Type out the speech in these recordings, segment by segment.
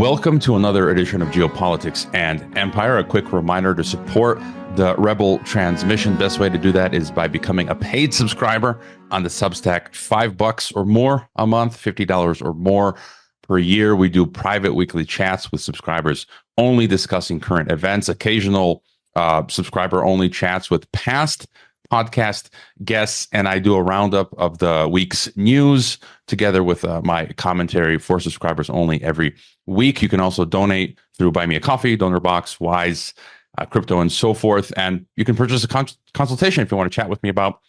Welcome to another edition of Geopolitics and Empire. A quick reminder to support the Rebel transmission. Best way to do that is by becoming a paid subscriber on the Substack. $5 or more a month, $50 or more per year. We do private weekly chats with subscribers only discussing current events, occasional subscriber-only chats with past podcast guests, and I do a roundup of the week's news together with my commentary for subscribers only every week. You can also donate through Buy Me a Coffee, Donor Box, Wise, Crypto, and so forth. And you can purchase a consultation if you want to chat with me about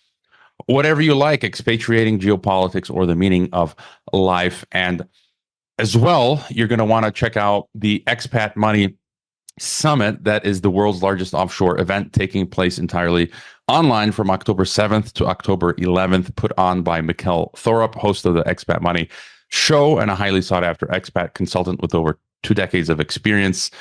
whatever you like, expatriating, geopolitics, or the meaning of life. And as well, you're going to want to check out the Expat Money Summit. That is the world's largest offshore event taking place entirely online from October 7th to October 11th, put on by Mikkel Thorup, host of the Expat Money Show and a highly sought after expat consultant with over 2 decades of experience.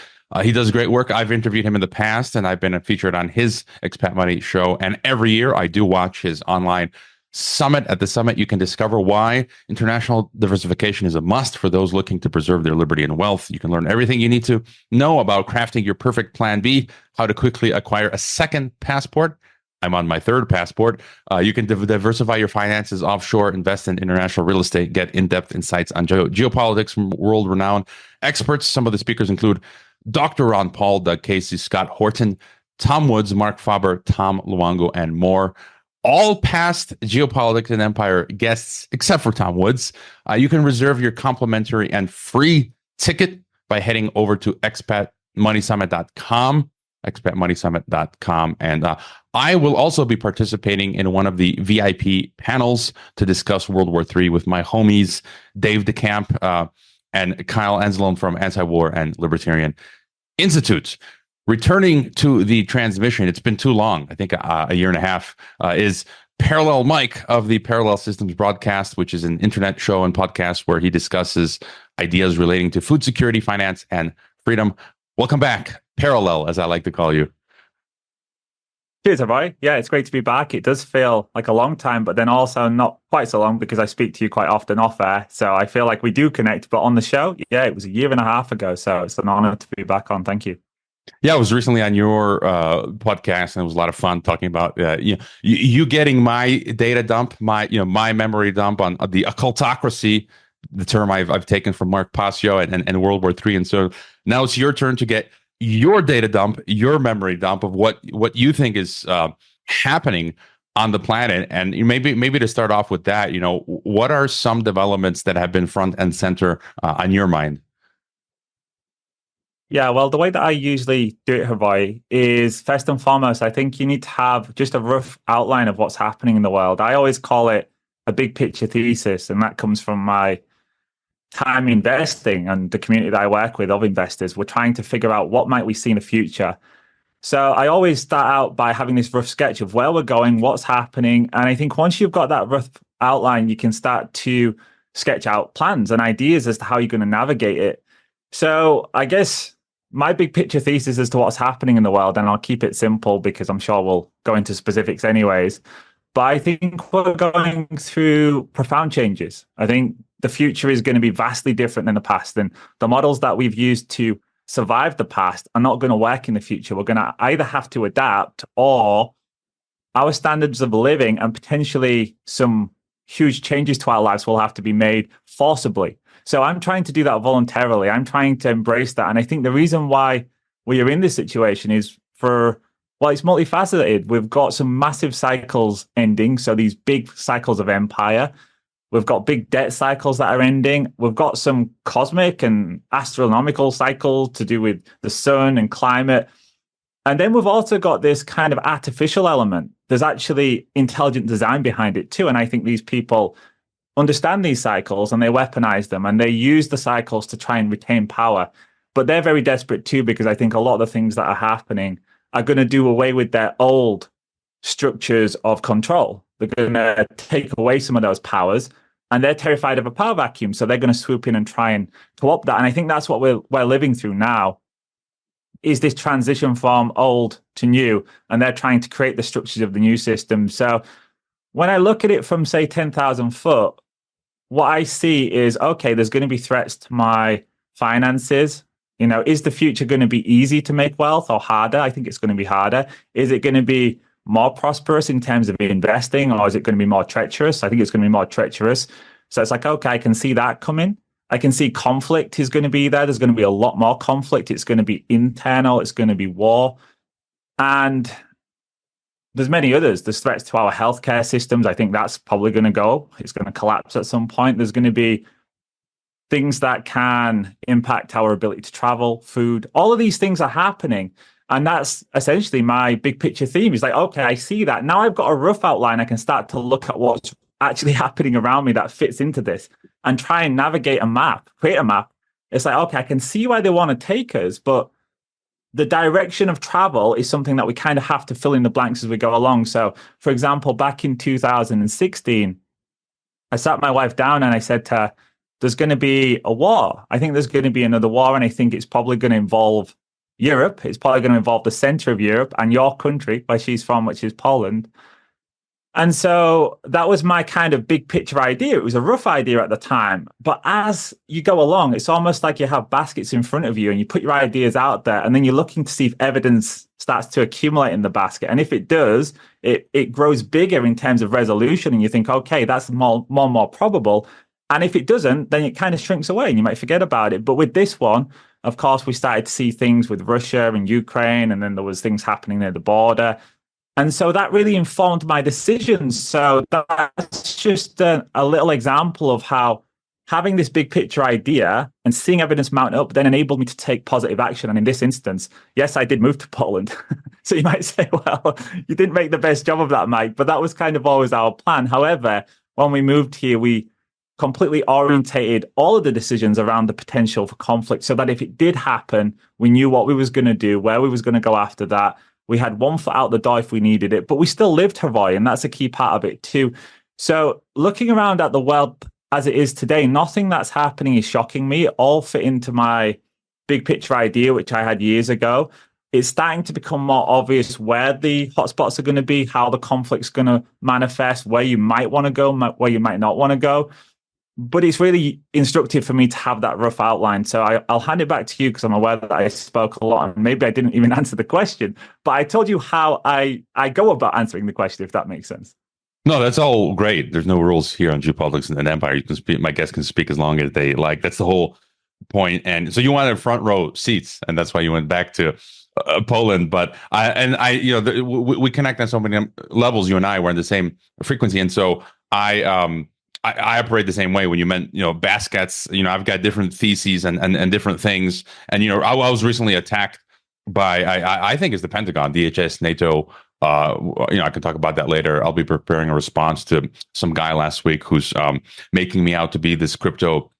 He does great work. I've interviewed him in the past, and I've been featured on his Expat Money Show. And every year I do watch his online summit. At the summit, you can discover why international diversification is a must for those looking to preserve their liberty and wealth. You can learn everything you need to know about crafting your perfect plan B, how to quickly acquire a second passport. I'm on my third passport. You can diversify your finances offshore, invest in international real estate, get in-depth insights on geopolitics from world-renowned experts. Some of the speakers include Dr. Ron Paul, Doug Casey, Scott Horton, Tom Woods, Mark Faber, Tom Luongo, and more. All past Geopolitics and Empire guests, except for Tom Woods. You can reserve your complimentary and free ticket by heading over to expatmoneysummit.com, expatmoneysummit.com. And I will also be participating in one of the VIP panels to discuss World War III with my homies, Dave DeCamp and Kyle Anzalone from Anti-War and Libertarian Institute. Returning to the transmission, it's been too long, I think a year and a half, is Parallel Mike of the Parallel Systems Broadcast, which is an internet show and podcast where he discusses ideas relating to food security, finance, and freedom. Welcome back, Parallel, as I like to call you. Cheers, everybody. Yeah, it's great to be back. It does feel like a long time, but then also not quite so long because I speak to you quite often off air. So I feel like we do connect, but on the show, yeah, it was a year and a half ago. So it's an honor to be back on. Thank you. Yeah, I was recently on your podcast, and it was a lot of fun talking about you getting my data dump, my memory dump on the occultocracy, the term I've taken from Mark Passio and World War III. And so now it's your turn to get your data dump, your memory dump of what you think is happening on the planet. And maybe to start off with that, what are some developments that have been front and center on your mind? Yeah, well, the way that I usually do it, Hawaii, is first and foremost, I think you need to have just a rough outline of what's happening in the world. I always call it a big picture thesis, and that comes from my time investing and the community that I work with of investors. We're trying to figure out what might we see in the future. So I always start out by having this rough sketch of where we're going, what's happening. And I think once you've got that rough outline, you can start to sketch out plans and ideas as to how you're going to navigate it. So I guess my big picture thesis as to what's happening in the world, and I'll keep it simple because I'm sure we'll go into specifics anyways, but I think we're going through profound changes. I think the future is going to be vastly different than the past, and the models that we've used to survive the past are not going to work in the future. We're going to either have to adapt, or our standards of living and potentially some huge changes to our lives will have to be made forcibly. So I'm trying to do that voluntarily. I'm trying to embrace that. And I think the reason why we are in this situation is it's multifaceted. We've got some massive cycles ending. So these big cycles of empire. We've got big debt cycles that are ending. We've got some cosmic and astronomical cycles to do with the sun and climate. And then we've also got this kind of artificial element. There's actually intelligent design behind it too. And I think these people understand these cycles and they weaponize them and they use the cycles to try and retain power. But they're very desperate too, because I think a lot of the things that are happening are going to do away with their old structures of control. They're going to take away some of those powers, and they're terrified of a power vacuum. So they're going to swoop in and try and co-opt that. And I think that's what we're living through now, is this transition from old to new, and they're trying to create the structures of the new system. So when I look at it from, say, 10,000 foot, what I see is, okay, there's going to be threats to my finances. Is the future going to be easy to make wealth or harder? I think it's going to be harder. Is it going to be more prosperous in terms of investing, or is it going to be more treacherous? I think it's going to be more treacherous. So it's like, okay, I can see that coming. I can see conflict is going to be there. There's going to be a lot more conflict. It's going to be internal. It's going to be war. And there's many others. There's threats to our healthcare systems. I think that's probably going to go. It's going to collapse at some point. There's going to be things that can impact our ability to travel, food. All of these things are happening. And that's essentially my big picture theme. Is like, okay, I see that. Now I've got a rough outline. I can start to look at what's actually happening around me that fits into this and try and navigate a map, create a map. It's like, okay, I can see why they want to take us, but the direction of travel is something that we kind of have to fill in the blanks as we go along. So, for example, back in 2016, I sat my wife down and I said to her, there's going to be a war. I think there's going to be another war, and I think it's probably going to involve Europe. It's probably going to involve the center of Europe and your country, where she's from, which is Poland. And so that was my kind of big picture idea. It was a rough idea at the time. But as you go along, it's almost like you have baskets in front of you and you put your ideas out there, and then you're looking to see if evidence starts to accumulate in the basket. And if it does, it grows bigger in terms of resolution. And you think, okay, that's more probable. And if it doesn't, then it kind of shrinks away and you might forget about it. But with this one, of course, we started to see things with Russia and Ukraine, and then there was things happening near the border. And so that really informed my decisions. So that's just a little example of how having this big picture idea and seeing evidence mount up then enabled me to take positive action. And in this instance, yes, I did move to Poland. So you might say, well, you didn't make the best job of that, Mike, but that was kind of always our plan. However, when we moved here, we completely orientated all of the decisions around the potential for conflict so that if it did happen, we knew what we was going to do, where we was going to go after that. We had one foot out the door if we needed it, but we still lived Hawaii, and that's a key part of it too. So looking around at the world as it is today, nothing that's happening is shocking me. It all fit into my big picture idea, which I had years ago. It's starting to become more obvious where the hotspots are going to be, how the conflict's going to manifest, where you might want to go, where you might not want to go. But it's really instructive for me to have that rough outline. So I'll hand it back to you because I'm aware that I spoke a lot and maybe I didn't even answer the question. But I told you how I go about answering the question, if that makes sense. No, that's all great. There's no rules here on Geopolitics and Empire. You can speak. My guests can speak as long as they like. That's the whole point. And so you wanted front row seats, and that's why you went back to Poland. But we connect on so many levels. You and I were in the same frequency, and so I operate the same way. When you meant, baskets, I've got different theses and different things. And, I was recently attacked by, I think it's the Pentagon, DHS, NATO. I can talk about that later. I'll be preparing a response to some guy last week who's making me out to be this crypto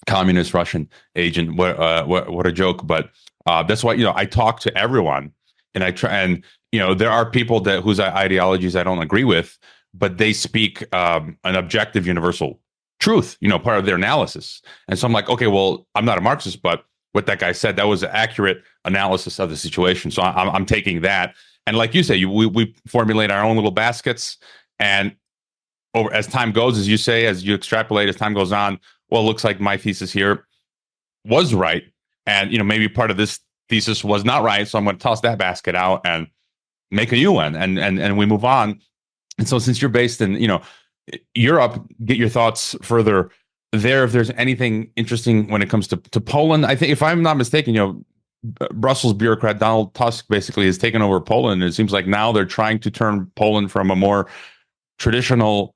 communist Russian agent. What a joke. But that's why, I talk to everyone, and I try, and, there are people whose ideologies I don't agree with, but they speak an objective, universal truth, part of their analysis. And so I'm like, okay, well, I'm not a Marxist, but what that guy said, that was an accurate analysis of the situation. So I'm taking that. And like you say, we formulate our own little baskets. And as time goes, as you say, as you extrapolate, as time goes on, well, it looks like my thesis here was right. And, maybe part of this thesis was not right. So I'm going to toss that basket out and make a new one. And we move on. And so since you're based in, Europe, get your thoughts further there. If there's anything interesting when it comes to Poland, I think, if I'm not mistaken, Brussels bureaucrat Donald Tusk basically has taken over Poland. And it seems like now they're trying to turn Poland from a more traditional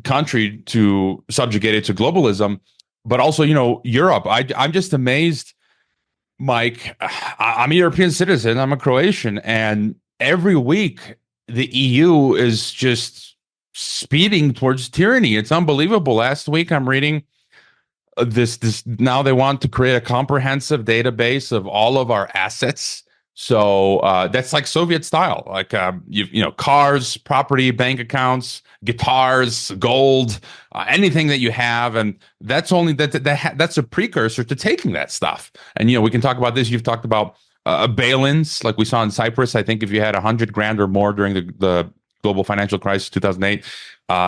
country to subjugate it to globalism. But also, Europe, I'm just amazed, Mike. I'm a European citizen. I'm a Croatian. And every week, the EU is just speeding towards tyranny. It's unbelievable. Last week, I'm reading this. Now they want to create a comprehensive database of all of our assets. So that's like Soviet style, like cars, property, bank accounts, guitars, gold, anything that you have, and that's only that's a precursor to taking that stuff. And we can talk about this. You've talked about bail-ins, like we saw in Cyprus. I think if you had $100,000 or more during the global financial crisis, 2008,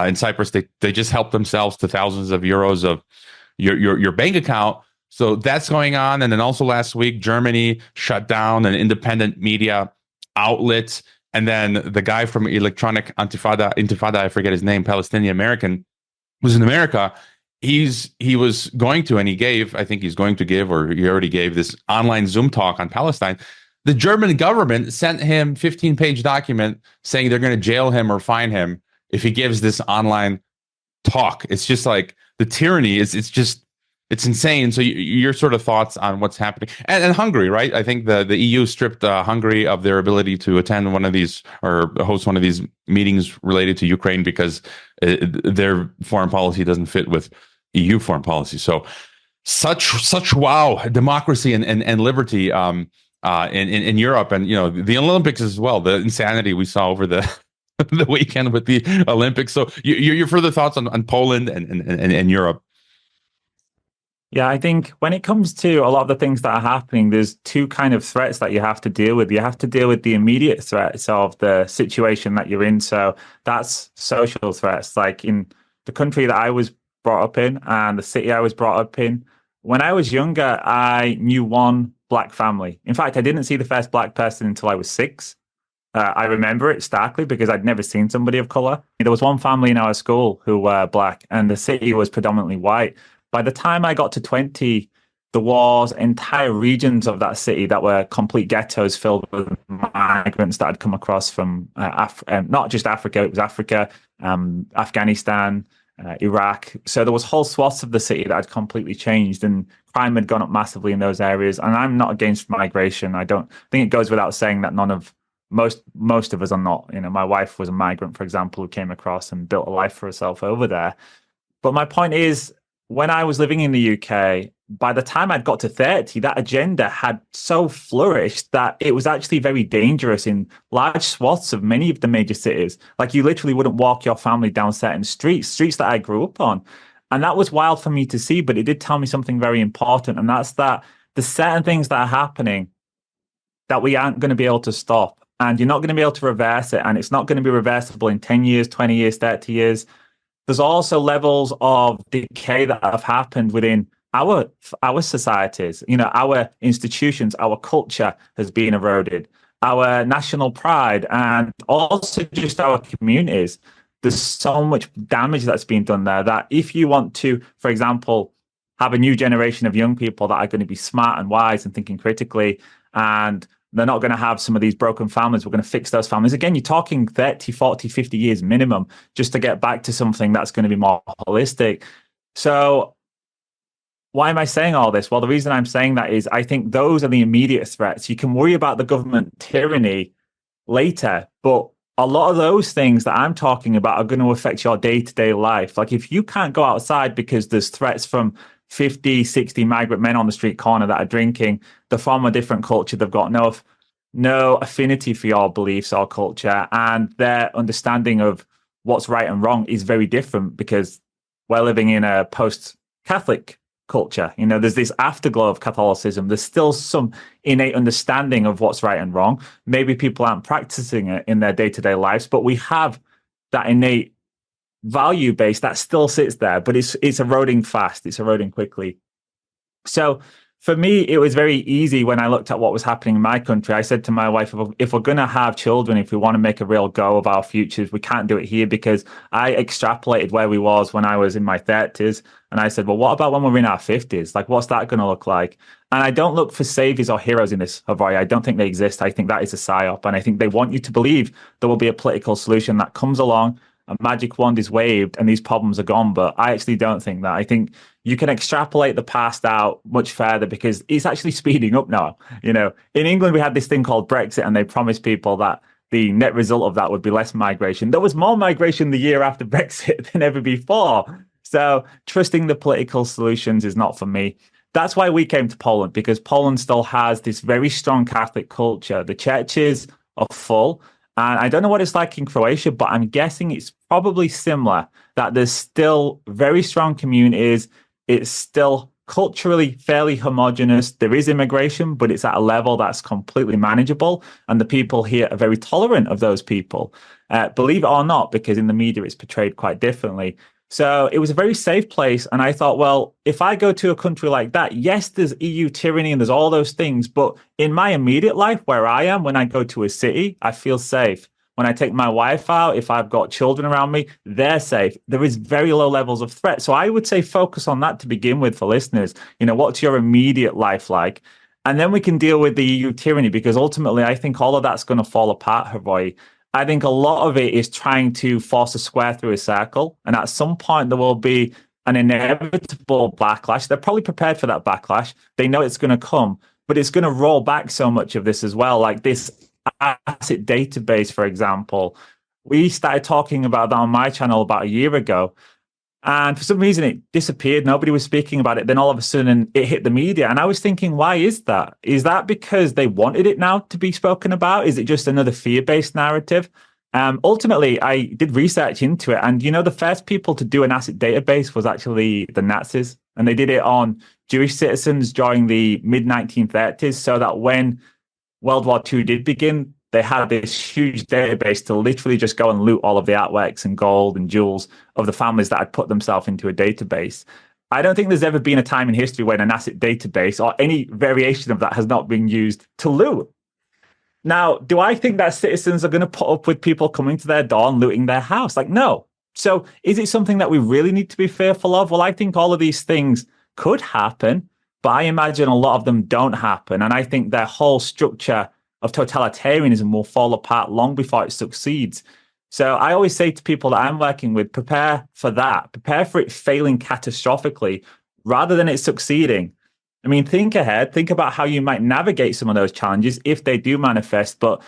in Cyprus, they just helped themselves to thousands of euros of your bank account. So that's going on. And then also last week, Germany shut down an independent media outlet. And then the guy from Electronic Intifada, I forget his name, Palestinian American, was in America. He was going to, and he gave, I think he's going to give, or he already gave this online Zoom talk on Palestine. The German government sent him 15-page document saying they're going to jail him or fine him if he gives this online talk. It's just like the tyranny is, it's insane. So your sort of thoughts on what's happening, and Hungary, right? I think the EU stripped Hungary of their ability to attend one of these or host one of these meetings related to Ukraine because their foreign policy doesn't fit with EU foreign policy. So such wow, democracy and liberty in Europe, and the Olympics as well. The insanity we saw over the the weekend with the Olympics. So your further thoughts on Poland and Europe? Yeah, I think when it comes to a lot of the things that are happening, there's two kind of threats that you have to deal with. You have to deal with the immediate threats of the situation that you're in. So that's social threats. Like in the country that I was brought up in and the city I was brought up in, when I was younger, I knew one black family. In fact, I didn't see the first black person until I was 6. I remember it starkly because I'd never seen somebody of color. There was one family in our school who were black, and the city was predominantly white. By the time I got to 20, there was entire regions of that city that were complete ghettos filled with migrants that had come across from not just Africa, it was Africa, Afghanistan, Iraq. So there was whole swaths of the city that had completely changed, and crime had gone up massively in those areas. And I'm not against migration. I don't think it goes without saying that most of us are not. My wife was a migrant, for example, who came across and built a life for herself over there. But my point is, when I was living in the UK, by the time I'd got to 30, that agenda had so flourished that it was actually very dangerous in large swaths of many of the major cities. Like, you literally wouldn't walk your family down certain streets that I grew up on. And that was wild for me to see, but it did tell me something very important. And that's that there's certain things that are happening that we aren't going to be able to stop. And you're not going to be able to reverse it. And it's not going to be reversible in 10 years, 20 years, 30 years. There's also levels of decay that have happened within our societies. Our institutions, our culture has been eroded, our national pride, and also just our communities. There's so much damage that's been done there that if you want to, for example, have a new generation of young people that are going to be smart and wise and thinking critically, and they're not going to have some of these broken families. We're going to fix those families. Again, you're talking 30, 40, 50 years minimum just to get back to something that's going to be more holistic. So why am I saying all this? Well, the reason I'm saying that is I think those are the immediate threats. You can worry about the government tyranny later, but a lot of those things that I'm talking about are going to affect your day-to-day life. Like, if you can't go outside because there's threats from 50, 60 migrant men on the street corner that are drinking, they're from a different culture, they've got no affinity for your beliefs or culture, and their understanding of what's right and wrong is very different because we're living in a post-Catholic culture. There's this afterglow of Catholicism. There's still some innate understanding of what's right and wrong. Maybe people aren't practicing it in their day-to-day lives, but we have that innate value base that still sits there, but it's eroding fast. It's eroding quickly. So for me, it was very easy when I looked at what was happening in my country. I said to my wife, if we're going to have children, if we want to make a real go of our futures, we can't do it here, because I extrapolated where we was when I was in my 30s. And I said, well, what about when we're in our 50s? Like, what's that going to look like? And I don't look for saviors or heroes in this, Havoy. I don't think they exist. I think that is a psyop. And I think they want you to believe there will be a political solution that comes along, a magic wand is waved, and these problems are gone. But I actually don't think that. I think you can extrapolate the past out much further because it's actually speeding up now. In England, we had this thing called Brexit, and they promised people that the net result of that would be less migration. There was more migration the year after Brexit than ever before. So trusting the political solutions is not for me. That's why we came to Poland, because Poland still has this very strong Catholic culture. The churches are full. And I don't know what it's like in Croatia, but I'm guessing it's probably similar, that there's still very strong communities. It's still culturally fairly homogenous. There is immigration, but it's at a level that's completely manageable. And the people here are very tolerant of those people. Believe it or not, because in the media it's portrayed quite differently. So it was a very safe place. And I thought, well, if I go to a country like that, yes, there's EU tyranny and there's all those things. But in my immediate life, where I am, when I go to a city, I feel safe. When I take my wife out, if I've got children around me, they're safe. There is very low levels of threat. So I would say focus on that to begin with for listeners. What's your immediate life like? And then we can deal with the EU tyranny, because ultimately, I think all of that's going to fall apart, Hawaii. I think a lot of it is trying to force a square through a circle. And at some point, there will be an inevitable backlash. They're probably prepared for that backlash. They know it's going to come, but it's going to roll back so much of this as well. Like this asset database, for example. We started talking about that on my channel about a year ago. And for some reason, it disappeared. Nobody was speaking about it. Then all of a sudden, it hit the media. And I was thinking, why is that? Is that because they wanted it now to be spoken about? Is it just another fear-based narrative? Ultimately, I did research into it. And, the first people to do an asset database was actually the Nazis. And they did it on Jewish citizens during the mid-1930s, so that when World War II did begin, they had this huge database to literally just go and loot all of the artworks and gold and jewels of the families that had put themselves into a database. I don't think there's ever been a time in history when an asset database or any variation of that has not been used to loot. Now, do I think that citizens are going to put up with people coming to their door and looting their house? Like, no. So is it something that we really need to be fearful of? Well, I think all of these things could happen, but I imagine a lot of them don't happen. And I think their whole structure of totalitarianism will fall apart long before it succeeds. So I always say to people that I'm working with, prepare for that. Prepare for it failing catastrophically rather than it succeeding. I mean, think ahead. Think about how you might navigate some of those challenges if they do manifest. But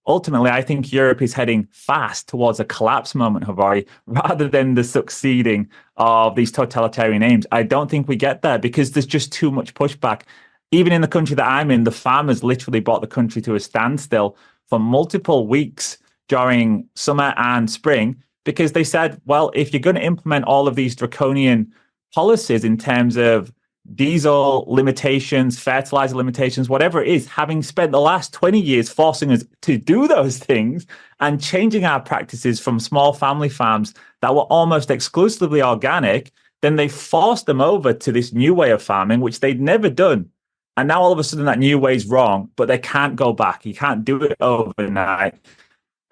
ultimately, I think Europe is heading fast towards a collapse moment, Havari, rather than the succeeding of these totalitarian aims. I don't think we get there because there's just too much pushback. Even in the country that I'm in, the farmers literally brought the country to a standstill for multiple weeks during summer and spring because they said, well, if you're going to implement all of these draconian policies in terms of diesel limitations, fertilizer limitations, whatever it is, having spent the last 20 years forcing us to do those things and changing our practices from small family farms that were almost exclusively organic, then they forced them over to this new way of farming, which they'd never done. And now all of a sudden that new way is wrong, but they can't go back. You can't do it overnight.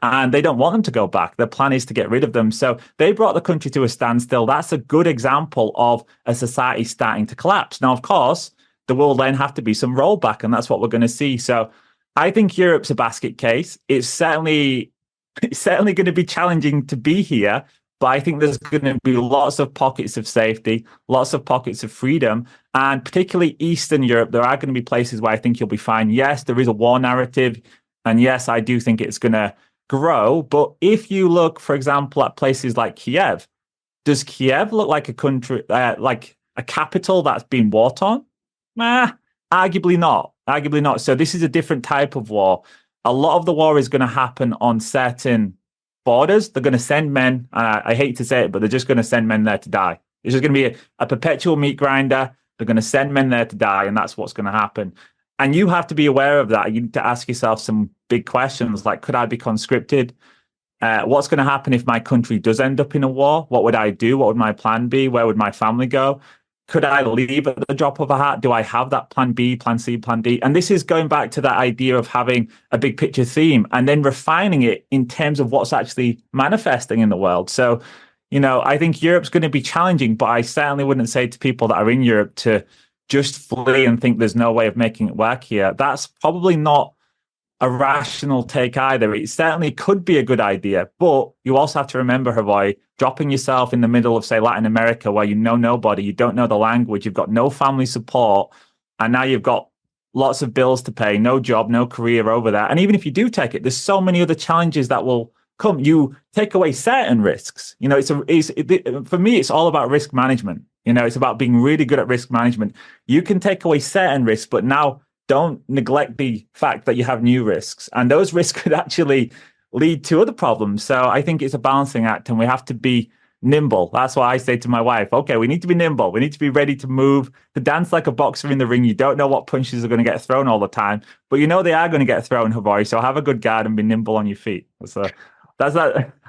And they don't want them to go back. Their plan is to get rid of them. So they brought the country to a standstill. That's a good example of a society starting to collapse. Now, of course, there will then have to be some rollback, and that's what we're going to see. So I think Europe's a basket case. It's certainly going to be challenging to be here, but I think there's going to be lots of pockets of safety, lots of pockets of freedom, and particularly Eastern Europe, there are going to be places where I think you'll be fine. Yes, there is a war narrative, and yes, I do think it's going to grow. But if you look, for example, at places like Kiev, does Kiev look like a country, like a capital that's been war torn? Arguably not. Arguably not. So this is a different type of war. A lot of the war is going to happen on certain borders. They're going to send men. I hate to say it, but they're just going to send men there to die. It's just going to be a perpetual meat grinder. They're going to send men there to die, and that's what's going to happen. And you have to be aware of that. You need to ask yourself some big questions like, could I be conscripted? What's going to happen if my country does end up in a war? What would I do? What would my plan be? Where would my family go? Could I leave at the drop of a hat? Do I have that plan B, plan C, plan D? And this is going back to that idea of having a big picture theme and then refining it in terms of what's actually manifesting in the world. So, I think Europe's going to be challenging, but I certainly wouldn't say to people that are in Europe to just flee and think there's no way of making it work here. That's probably not a rational take either. It certainly could be a good idea, but you also have to remember, Hawaii, dropping yourself in the middle of, say, Latin America, where you know nobody, you don't know the language, you've got no family support, and now you've got lots of bills to pay, no job, no career over there. And even if you do take it, there's so many other challenges that will come. You take away certain risks. For me, it's all about risk management. It's about being really good at risk management. You can take away certain risks, but now don't neglect the fact that you have new risks. And those risks could actually lead to other problems. So I think it's a balancing act, and we have to be nimble. That's why I say to my wife, okay, we need to be nimble. We need to be ready to move, to dance like a boxer in the ring. You don't know what punches are going to get thrown all the time, but they are going to get thrown, Hawaii. So have a good guard and be nimble on your feet. So that's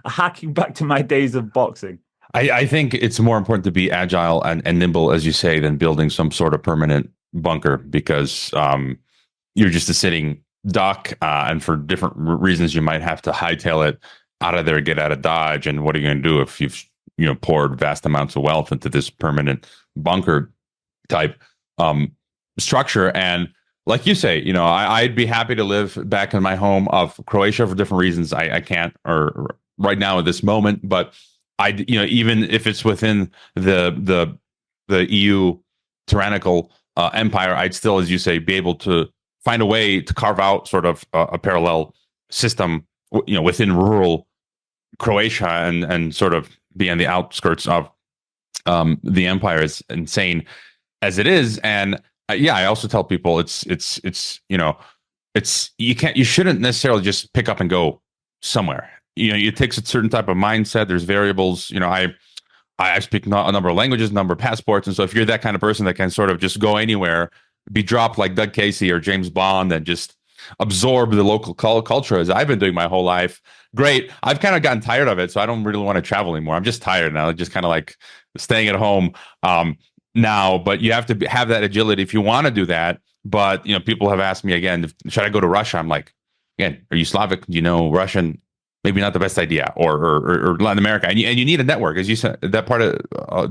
hacking back to my days of boxing. I think it's more important to be agile and nimble, as you say, than building some sort of permanent bunker because you're just a sitting duck, and for different reasons, you might have to hightail it out of there, get out of Dodge. And what are you going to do if you've poured vast amounts of wealth into this permanent bunker type structure? And like you say, I'd be happy to live back in my home of Croatia for different reasons. I can't, or right now at this moment, but even if it's within the EU tyrannical empire, I'd still, as you say, be able to find a way to carve out sort of a parallel system, within rural Croatia and sort of be on the outskirts of the empire, as insane as it is. And I also tell people you shouldn't necessarily just pick up and go somewhere. It takes a certain type of mindset. There's variables. I speak a number of languages, a number of passports, and so if you're that kind of person that can sort of just go anywhere, be dropped like Doug Casey or James Bond, and just absorb the local culture, as I've been doing my whole life, great. I've kind of gotten tired of it, so I don't really want to travel anymore. I'm just tired now, just kind of like staying at home now. But you have to have that agility if you want to do that. But people have asked me again, should I go to Russia? I'm like, again, are you Slavic? Do you know Russian? Maybe not the best idea, or Latin America, and you need a network, as you said. That part of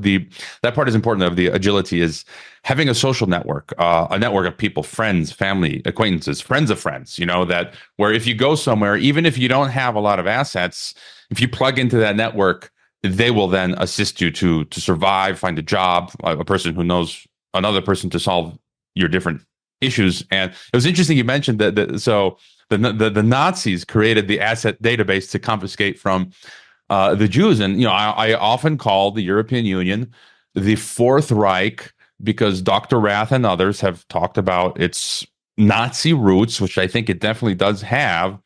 that part is important. Of the agility is having a social network, a network of people, friends, family, acquaintances, friends of friends. That where if you go somewhere, even if you don't have a lot of assets, if you plug into that network, they will then assist you to survive, find a job, a person who knows another person to solve your different issues. And it was interesting you mentioned that. So the Nazis created the asset database to confiscate from the Jews. And I often call the European Union the Fourth Reich, because Dr. Rath and others have talked about its Nazi roots, which I think it definitely does have.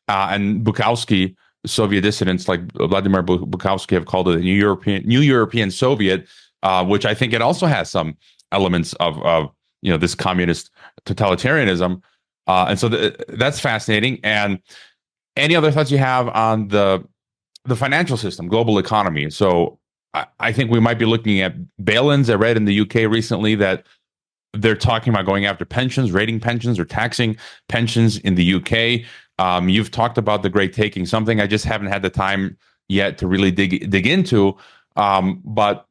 And Bukowski, Soviet dissidents like Vladimir Bukowski, have called it a New European Soviet, which I think it also has some elements of this communist totalitarianism. And so that's fascinating. And any other thoughts you have on the financial system, global economy? So I think we might be looking at bail-ins. I read in the UK recently that they're talking about going after pensions, rating pensions, or taxing pensions in the UK. You've talked about the great taking, something I just haven't had the time yet to really dig into. But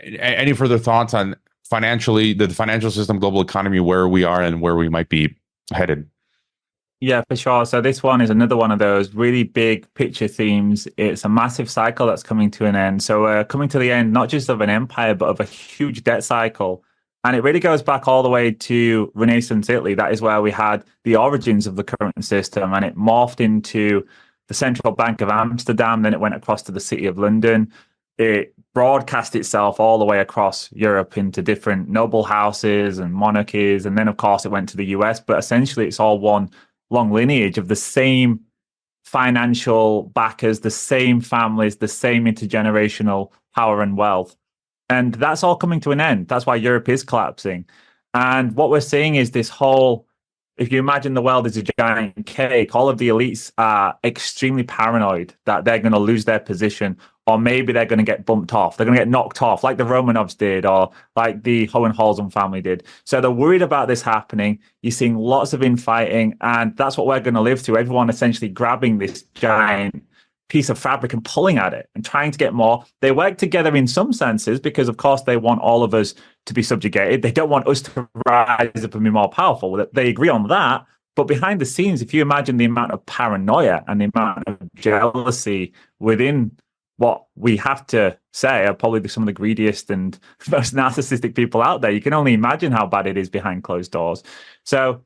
any further thoughts on the financial system, global economy, where we are and where we might be headed? Yeah, for sure. So this one is another one of those really big picture themes. It's a massive cycle that's coming to an end. So we're coming to the end, not just of an empire, but of a huge debt cycle. And it really goes back all the way to Renaissance Italy. That is where we had the origins of the current system, and it morphed into the Central Bank of Amsterdam. Then it went across to the City of London. It broadcast itself all the way across Europe into different noble houses and monarchies. And then, of course, it went to the US. But essentially, it's all one long lineage of the same financial backers, the same families, the same intergenerational power and wealth. And that's all coming to an end. That's why Europe is collapsing. And what we're seeing is this whole, if you imagine the world as a giant cake, all of the elites are extremely paranoid that they're going to lose their position, or maybe they're going to get bumped off. They're going to get knocked off like the Romanovs did, or like the Hohenzollern family did. So they're worried about this happening. You're seeing lots of infighting, and that's what we're going to live through. Everyone essentially grabbing this giant piece of fabric and pulling at it and trying to get more. They work together in some senses because, of course, they want all of us to be subjugated. They don't want us to rise up and be more powerful. They agree on that. But behind the scenes, if you imagine the amount of paranoia and the amount of jealousy within what we have to say are probably some of the greediest and most narcissistic people out there, you can only imagine how bad it is behind closed doors. So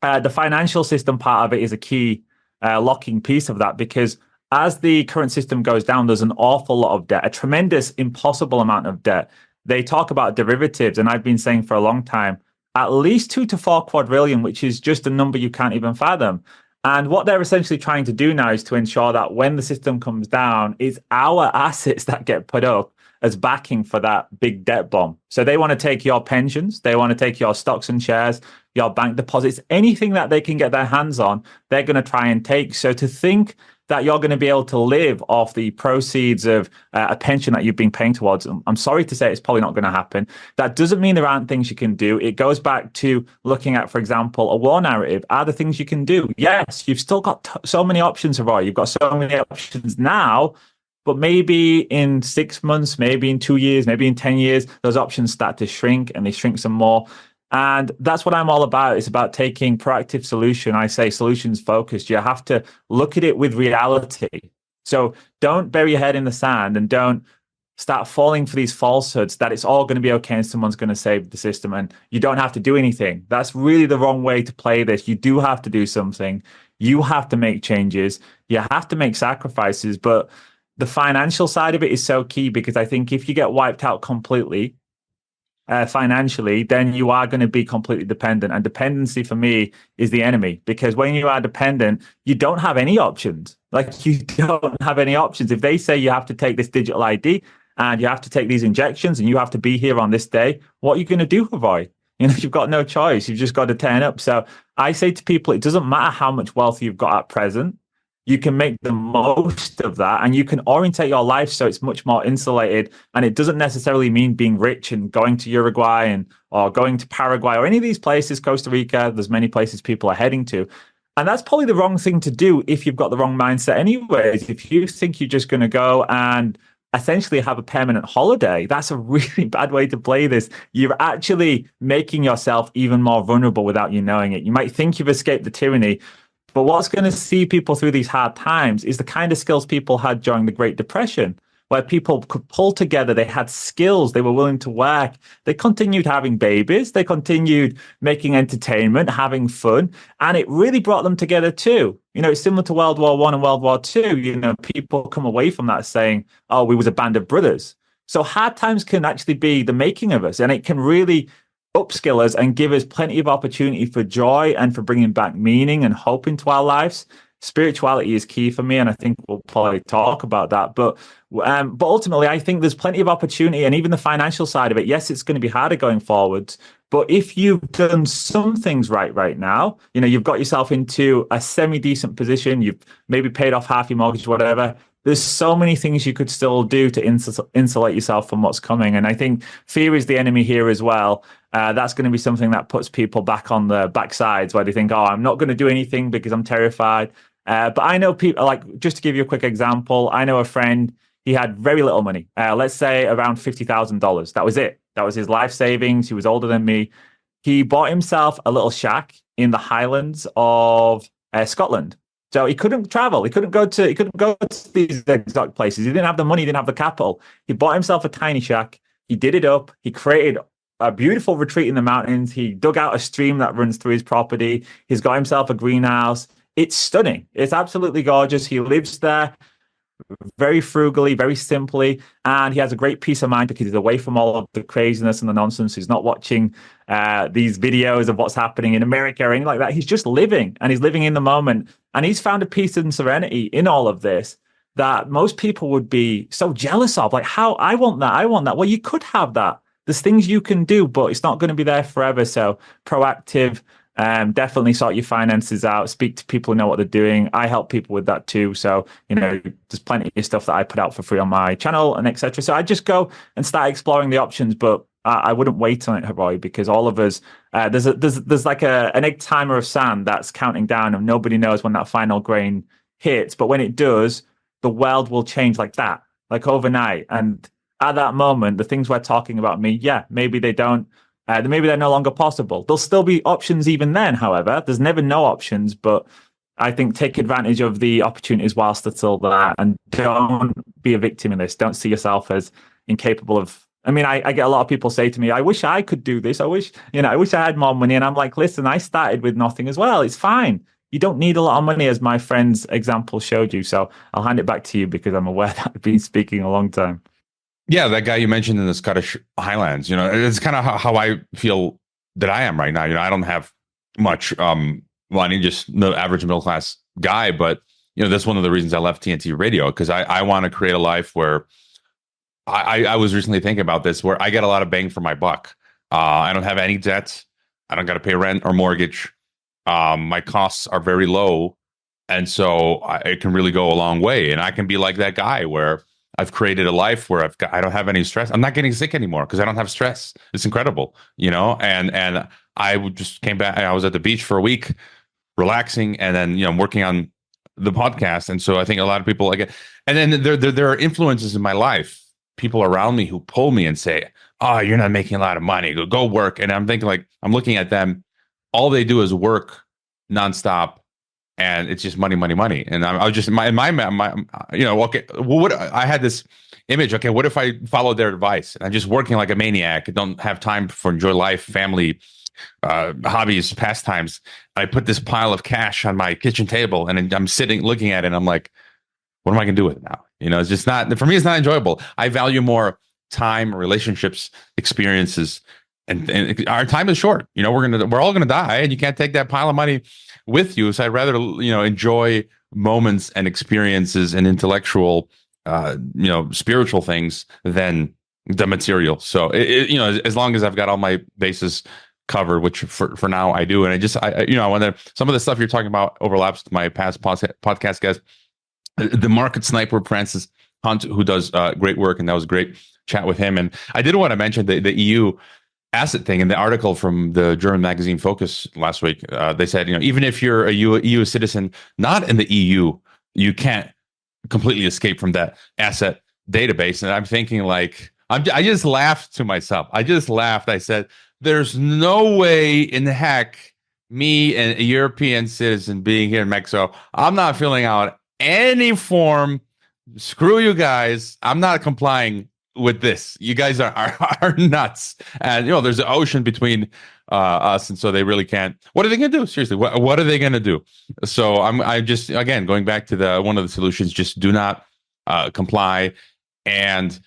the financial system part of it is a key locking piece of that, because as the current system goes down, there's an awful lot of debt, a tremendous, impossible amount of debt. They talk about derivatives, and I've been saying for a long time, at least 2 to 4 quadrillion, which is just a number you can't even fathom. And what they're essentially trying to do now is to ensure that when the system comes down, it's our assets that get put up as backing for that big debt bomb. So they want to take your pensions, they want to take your stocks and shares, your bank deposits, anything that they can get their hands on, they're going to try and take. So to think that you're going to be able to live off the proceeds of a pension that you've been paying towards, I'm sorry to say it's probably not going to happen. That doesn't mean there aren't things you can do. It goes back to looking at, for example, a war narrative. Are there things you can do? Yes, you've still got so many options, Roy. You've got so many options now, but maybe in 6 months, maybe in 2 years, maybe in 10 years, those options start to shrink and they shrink some more. And that's what I'm all about. It's about taking proactive solution. I say solutions focused. You have to look at it with reality. So don't bury your head in the sand and don't start falling for these falsehoods that it's all going to be okay and someone's going to save the system and you don't have to do anything. That's really the wrong way to play this. You do have to do something. You have to make changes. You have to make sacrifices. But the financial side of it is so key, because I think if you get wiped out completely, financially, then you are going to be completely dependent. And dependency for me is the enemy, because when you are dependent, you don't have any options. Like, you don't have any options. If they say you have to take this digital ID and you have to take these injections and you have to be here on this day, what are you going to do, Roy? You know, you've got no choice. You've just got to turn up. So I say to people, it doesn't matter how much wealth you've got at present. You can make the most of that, and you can orientate your life so it's much more insulated. And it doesn't necessarily mean being rich and going to Uruguay or going to Paraguay or any of these places, Costa Rica. There's many places people are heading to. And that's probably the wrong thing to do if you've got the wrong mindset anyways. If you think you're just going to go and essentially have a permanent holiday, that's a really bad way to play this. You're actually making yourself even more vulnerable without you knowing it. You might think you've escaped the tyranny, but what's going to see people through these hard times is the kind of skills people had during the Great Depression, where people could pull together. They had skills. They were willing to work. They continued having babies. They continued making entertainment, having fun. And it really brought them together too. You know, it's similar to World War I and World War II. You know, people come away from that saying, oh, we was a band of brothers. So hard times can actually be the making of us, and it can really upskill us and give us plenty of opportunity for joy and for bringing back meaning and hope into our lives. Spirituality is key for me, and I think we'll probably talk about that. But ultimately, I think there's plenty of opportunity, and even the financial side of it. Yes, it's going to be harder going forwards, but if you've done some things right now, you know, you've got yourself into a semi-decent position, you've maybe paid off half your mortgage, whatever. There's so many things you could still do to insulate yourself from what's coming. And I think fear is the enemy here as well. That's going to be something that puts people back on the backsides, where they think, oh, I'm not going to do anything because I'm terrified. But I know people, like, just to give you a quick example, I know a friend, he had very little money, let's say around $50,000. That was it. That was his life savings. He was older than me. He bought himself a little shack in the Highlands of Scotland. So he couldn't travel. He couldn't go to these exotic places. He didn't have the money. He didn't have the capital. He bought himself a tiny shack. He did it up. He created a beautiful retreat in the mountains. He dug out a stream that runs through his property. He's got himself a greenhouse. It's stunning. It's absolutely gorgeous. He lives there very frugally, very simply, and he has a great peace of mind because he's away from all of the craziness and the nonsense. He's not watching these videos of what's happening in America or anything like that. He's just living, and he's living in the moment, and he's found a peace and serenity in all of this that most people would be so jealous of. Like, how I want that. Well, you could have that. There's things you can do, but it's not going to be there forever. So proactive. Definitely sort your finances out, speak to people who know what they're doing. I help people with that too. So, you know, there's plenty of stuff that I put out for free on my channel and etc. So I just go and start exploring the options, but I wouldn't wait on it, Roy, because all of us, there's like an egg timer of sand that's counting down, and nobody knows when that final grain hits. But when it does, the world will change like that, like overnight. And at that moment, the things we're talking about, maybe they don't. Maybe they're no longer possible. There'll still be options even then, however. There's never no options, but I think take advantage of the opportunities whilst they're still there, and don't be a victim in this. Don't see yourself as incapable of... I mean, I get a lot of people say to me, I wish I could do this. I wish I had more money. And I'm like, listen, I started with nothing as well. It's fine. You don't need a lot of money, as my friend's example showed you. So I'll hand it back to you, because I'm aware that I've been speaking a long time. Yeah, that guy you mentioned in the Scottish Highlands, you know, it's kind of how I feel that I am right now. You know, I don't have much money, just the average middle class guy. But, you know, that's one of the reasons I left TNT Radio, because I want to create a life where I was recently thinking about this, where I get a lot of bang for my buck. I don't have any debts. I don't got to pay rent or mortgage. My costs are very low. And so it can really go a long way. And I can be like that guy where I've created a life where I don't have any stress. I'm not getting sick anymore because I don't have stress. It's incredible, and just came back. I was at the beach for a week, relaxing, and then I'm working on the podcast. And so I think a lot of people like it. And then there are influences in my life, people around me who pull me and say, "Oh, you're not making a lot of money. Go work." And I'm thinking, like, I'm looking at them. All they do is work nonstop, and it's just money, money, money. And I was just my okay. Well, what I had this image. Okay, what if I followed their advice and I'm just working like a maniac? I don't have time for enjoy life, family, hobbies, pastimes. I put this pile of cash on my kitchen table, and I'm sitting looking at it, and I'm like, what am I going to do with it now? It's just not, for me, it's not enjoyable. I value more time, relationships, experiences, and our time is short. We're all gonna die, and you can't take that pile of money with you. So I'd rather enjoy moments and experiences and intellectual, spiritual things than the material. So as long as I've got all my bases covered, which for now I do, and I want to, some of the stuff you're talking about overlaps with my past podcast guest, the market sniper Francis Hunt, who does great work, and that was a great chat with him. And I did want to mention the EU asset thing in the article from the German magazine Focus last week. They said, even if you're a EU citizen not in the EU, you can't completely escape from that asset database. And I'm thinking, like, I just laughed to myself. I said, there's no way in the heck me, and a European citizen being here in Mexico, I'm not filling out any form. Screw you guys. I'm not complying with this. You guys are nuts. And there's an ocean between us, and so they really can't. What are they going to do? Seriously, what are they going to do? So I just, again, going back to one of the solutions, just do not comply. And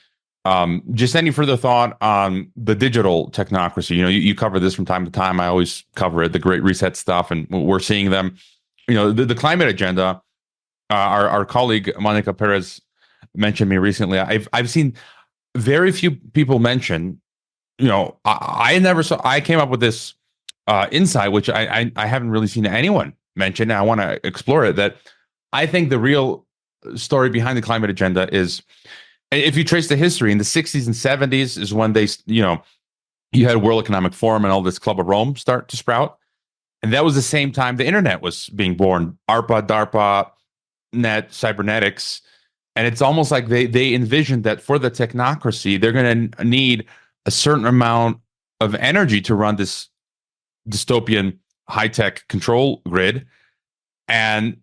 just any further thought on the digital technocracy? You cover this from time to time. I always cover it, the Great Reset stuff, and we're seeing them. The climate agenda. Our colleague Monica Perez mentioned me recently. I've seen very few people mention. I never saw. I came up with this insight, which I haven't really seen anyone mention. And I want to explore it. That I think the real story behind the climate agenda is, if you trace the history, in the 60s and 70s is when they, you had World Economic Forum and all this Club of Rome start to sprout. And that was the same time the internet was being born. ARPA, DARPA, net, cybernetics. And it's almost like they envisioned that for the technocracy, they're going to need a certain amount of energy to run this dystopian high-tech control grid. And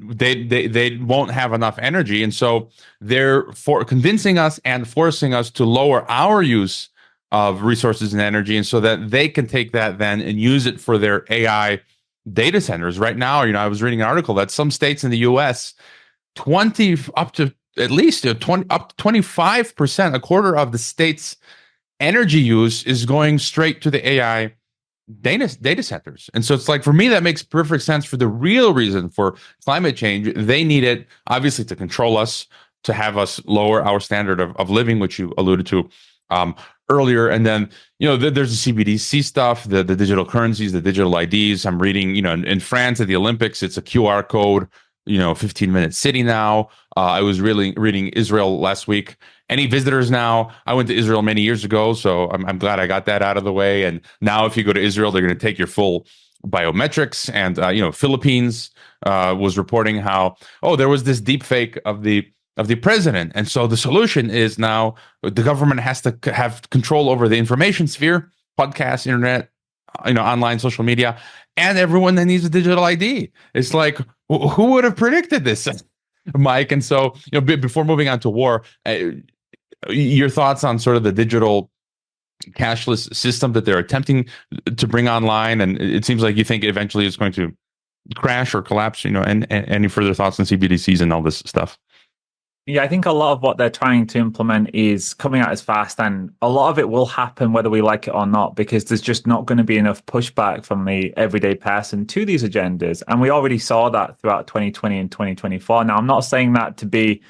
they won't have enough energy. And so they're convincing us and forcing us to lower our use of resources and energy, and so that they can take that then and use it for their AI data centers. Right now, I was reading an article that some states in the US, 20 up to at least 20 up to 25%, a quarter of the state's energy use is going straight to the AI data centers. And so it's like, for me, that makes perfect sense. For the real reason for climate change, they need it obviously to control us, to have us lower our standard of living, which you alluded to earlier. And then there's the CBDC stuff, the digital currencies, the digital IDs. I'm reading, in France at the Olympics, it's a QR code, 15-minute city now. I was really reading Israel last week. Any visitors now? I went to Israel many years ago, so I'm glad I got that out of the way. And now, if you go to Israel, they're going to take your full biometrics. And Philippines was reporting how there was this deep fake of the president, and so the solution is now the government has to have control over the information sphere, podcasts, internet, online social media, and everyone that needs a digital ID. It's like, who would have predicted this, Mike? And so, before moving on to war, your thoughts on sort of the digital cashless system that they're attempting to bring online, and it seems like you think eventually it's going to crash or collapse. And any further thoughts on CBDCs and all this stuff? Yeah, I think a lot of what they're trying to implement is coming out as fast, and a lot of it will happen whether we like it or not, because there's just not going to be enough pushback from the everyday person to these agendas. And we already saw that throughout 2020 and 2024. Now, I'm not saying that to be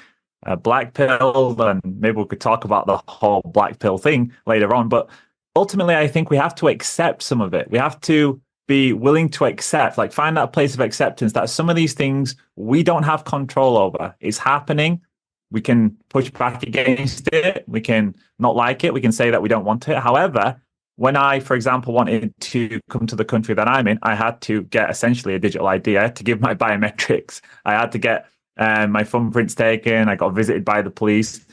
a black pill, and maybe we could talk about the whole black pill thing later on, but ultimately, I think we have to accept some of it. We have to be willing to accept, like find that place of acceptance that some of these things we don't have control over. It's happening. We can push back against it. We can not like it. We can say that we don't want it. However, when I, for example, wanted to come to the country that I'm in, I had to get essentially a digital ID. I had to give my biometrics. I had to get my thumbprints taken. I got visited by the police.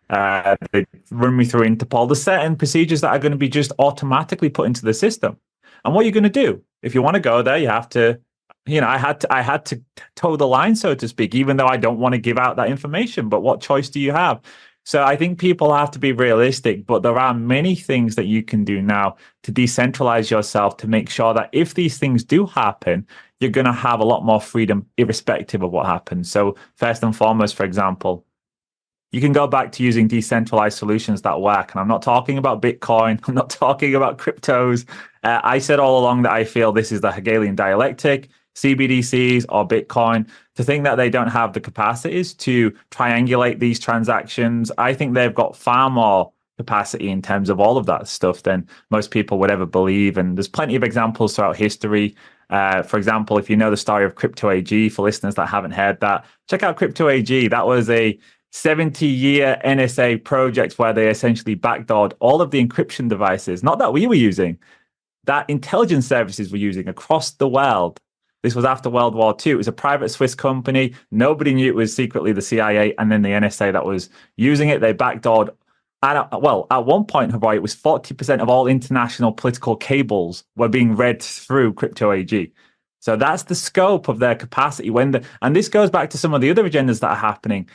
They run me through Interpol. There's certain procedures that are going to be just automatically put into the system. And what are you going to do? If you want to go there, you have to, I had to toe the line, so to speak, even though I don't want to give out that information. But what choice do you have? So I think people have to be realistic, but there are many things that you can do now to decentralize yourself to make sure that if these things do happen, you're going to have a lot more freedom irrespective of what happens. So first and foremost, for example, you can go back to using decentralized solutions that work. And I'm not talking about Bitcoin. I'm not talking about cryptos. I said all along that I feel this is the Hegelian dialectic, CBDCs or Bitcoin. To think that they don't have the capacities to triangulate these transactions, I think they've got far more capacity in terms of all of that stuff than most people would ever believe. And there's plenty of examples throughout history. For example, if you know the story of Crypto AG, for listeners that haven't heard that, check out Crypto AG. That was a 70-year NSA project where they essentially backdoored all of the encryption devices, not that we were using, that intelligence services were using across the world. This was after World War II. It was a private Swiss company. Nobody knew it was secretly the CIA and then the NSA that was using it. They backdoored. At one point, Hawaii, it was 40% of all international political cables were being read through Crypto AG. So that's the scope of their capacity. And this goes back to some of the other agendas that are happening.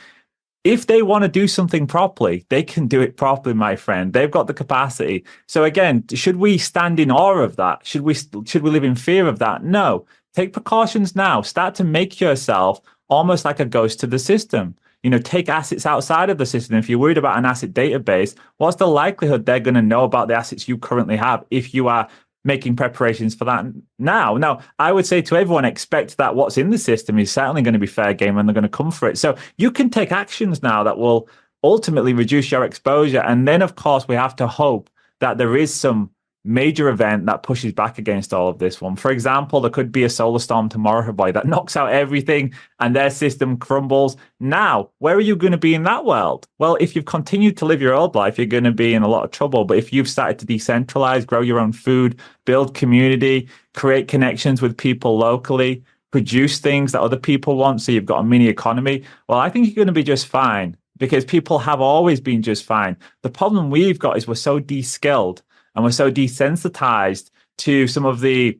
If they want to do something properly, they can do it properly, my friend. They've got the capacity. So again, should we stand in awe of that? Should we live in fear of that? No. Take precautions now. Start to make yourself almost like a ghost to the system. Take assets outside of the system. If you're worried about an asset database, what's the likelihood they're going to know about the assets you currently have if you are making preparations for that now? Now, I would say to everyone, expect that what's in the system is certainly going to be fair game and they're going to come for it. So you can take actions now that will ultimately reduce your exposure. And then, of course, we have to hope that there is some major event that pushes back against all of this one. For example, there could be a solar storm tomorrow, Hawaii, that knocks out everything and their system crumbles. Now, where are you going to be in that world? Well, if you've continued to live your old life, you're going to be in a lot of trouble. But if you've started to decentralize, grow your own food, build community, create connections with people locally, produce things that other people want, so you've got a mini economy, well, I think you're going to be just fine, because people have always been just fine. The problem we've got is we're so de-skilled and we're so desensitized to some of the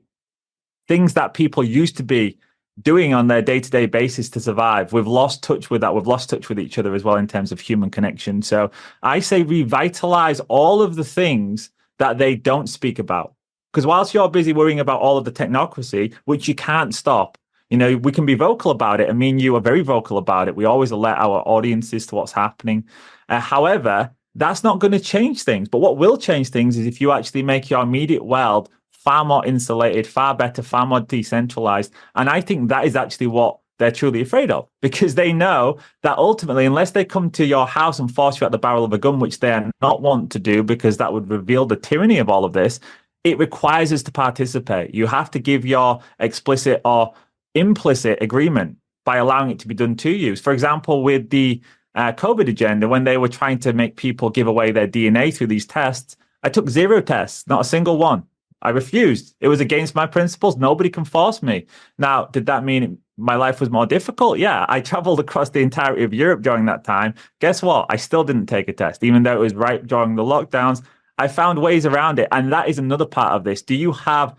things that people used to be doing on their day-to-day basis to survive. We've lost touch with that. We've lost touch with each other as well in terms of human connection. So I say revitalize all of the things that they don't speak about. Because whilst you're busy worrying about all of the technocracy, which you can't stop, we can be vocal about it. I mean, you are very vocal about it. We always alert our audiences to what's happening. However, that's not going to change things. But what will change things is if you actually make your immediate world far more insulated, far better, far more decentralized. And I think that is actually what they're truly afraid of, because they know that ultimately, unless they come to your house and force you at the barrel of a gun, which they are not want to do, because that would reveal the tyranny of all of this, it requires us to participate. You have to give your explicit or implicit agreement by allowing it to be done to you. For example, with the COVID agenda, when they were trying to make people give away their DNA through these tests, I took 0 tests, not a single one. I refused. It was against my principles. Nobody can force me. Now, did that mean my life was more difficult? Yeah, I traveled across the entirety of Europe during that time. Guess what? I still didn't take a test, even though it was right during the lockdowns. I found ways around it. And that is another part of this. Do you have,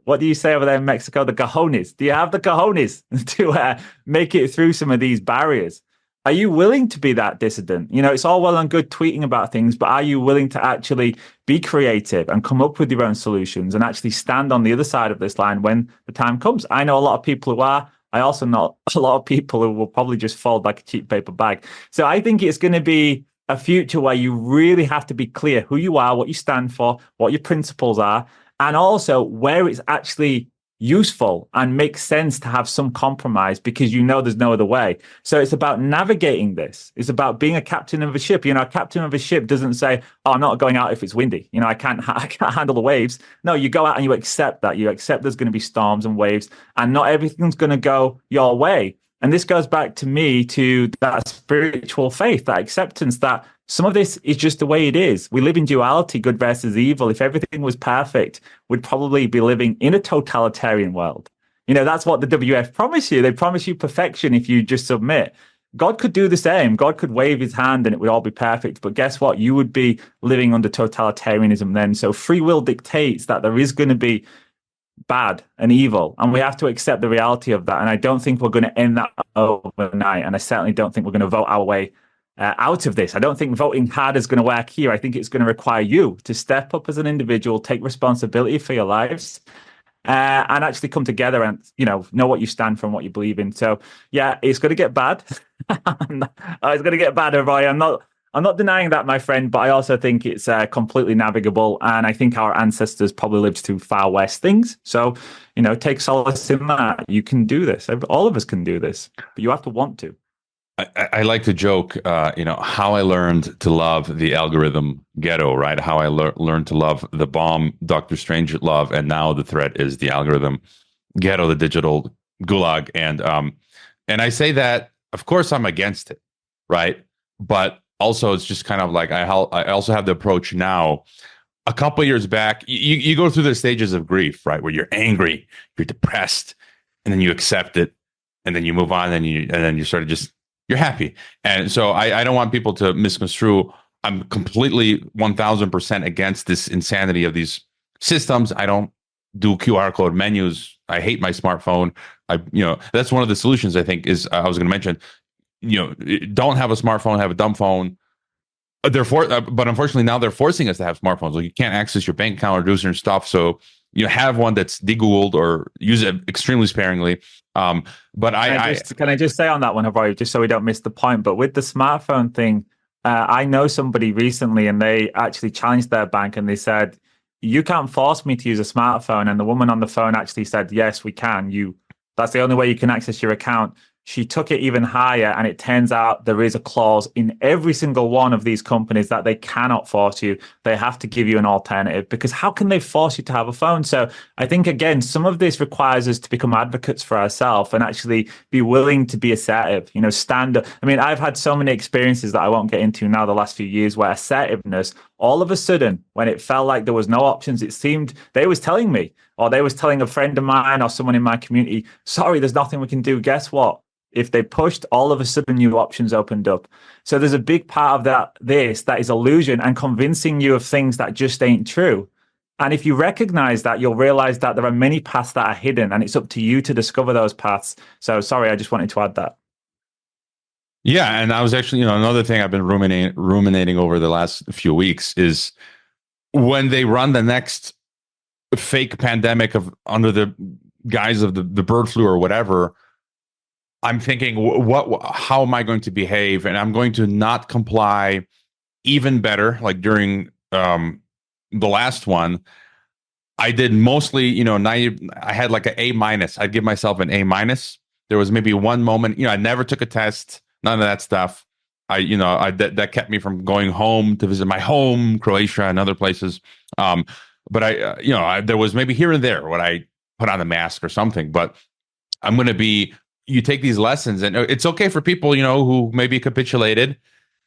what do you say over there in Mexico? The cojones. Do you have the cojones to make it through some of these barriers? Are you willing to be that dissident? It's all well and good tweeting about things, but are you willing to actually be creative and come up with your own solutions and actually stand on the other side of this line when the time comes? I know a lot of people who are. I also know a lot of people who will probably just fold like a cheap paper bag. So I think it's going to be a future where you really have to be clear who you are, what you stand for, what your principles are, and also where it's actually useful and makes sense to have some compromise because you know there's no other way. So it's about navigating this. It's about being a captain of a ship. You know, a captain of a ship doesn't say, "Oh, I'm not going out if it's windy. You know, I can't handle the waves." No, you go out and you accept that. You accept there's going to be storms and waves, and not everything's going to go your way. And this goes back to me to that spiritual faith, that acceptance that some of this is just the way it is. We live in duality, good versus evil. If everything was perfect, we'd probably be living in a totalitarian world. You know, that's what the WF promise you. They promise you perfection if you just submit. God could do the same. God could wave his hand and it would all be perfect. But guess what? You would be living under totalitarianism then. So free will dictates that there is going to be bad and evil, and we have to accept the reality of that. And I don't think we're going to end that overnight, and I certainly don't think we're going to vote our way out of this. I don't think voting hard is going to work here. I think it's going to require you to step up as an individual, take responsibility for your lives, and actually come together and know what you stand for and what you believe in. So yeah, it's going to get bad. It's going to get bad, Roy. I'm not denying that, my friend, but I also think it's completely navigable. And I think our ancestors probably lived through far worse things. So, take solace in that. You can do this. All of us can do this, but you have to want to. I like to joke, how I learned to love the algorithm ghetto, right? How I learned to love the bomb Dr. Strangelove, and now the threat is the algorithm ghetto, the digital gulag. And I say that, of course, I'm against it, right? But also, it's just kind of like I also have the approach now. A couple of years back, you go through the stages of grief, right? Where you're angry, you're depressed, and then you accept it, and then you move on, and then you sort of just you're happy. And so I don't want people to misconstrue. I'm completely 1000% against this insanity of these systems. I don't do QR code menus. I hate my smartphone. That's one of the solutions I think is I was going to mention. Don't have a smartphone, have a dumb phone. But unfortunately now they're forcing us to have smartphones. Like you can't access your bank account or do certain stuff. So you have one that's de-googled or use it extremely sparingly. But can I just say on that one, Roy, just so we don't miss the point, but with the smartphone thing, I know somebody recently and they actually challenged their bank and they said, you can't force me to use a smartphone. And the woman on the phone actually said, yes, we can. That's the only way you can access your account. She took it even higher, and it turns out there is a clause in every single one of these companies that they cannot force you. They have to give you an alternative, because how can they force you to have a phone? So I think, again, some of this requires us to become advocates for ourselves and actually be willing to be assertive, stand up. I mean, I've had so many experiences that I won't get into now the last few years where assertiveness, all of a sudden, when it felt like there was no options, it seemed they was telling me, or they was telling a friend of mine or someone in my community, sorry, there's nothing we can do. Guess what? If they pushed, all of a sudden new options opened up. So there's a big part of that is illusion and convincing you of things that just ain't true. And if you recognize that, you'll realize that there are many paths that are hidden, and it's up to you to discover those paths. So sorry, I just wanted to add that. Yeah, and I was actually, another thing I've been ruminating over the last few weeks is when they run the next fake pandemic under the guise of the bird flu or whatever, I'm thinking, how am I going to behave? And I'm going to not comply even better. Like during the last one, I did mostly, 90. I had like an A-. I'd give myself an A-. There was maybe one moment, I never took a test, none of that stuff. That kept me from going home to visit my home, Croatia and other places. But there was maybe here and there when I put on a mask or something. But I'm going to be. You take these lessons, and it's okay for people, who maybe capitulated.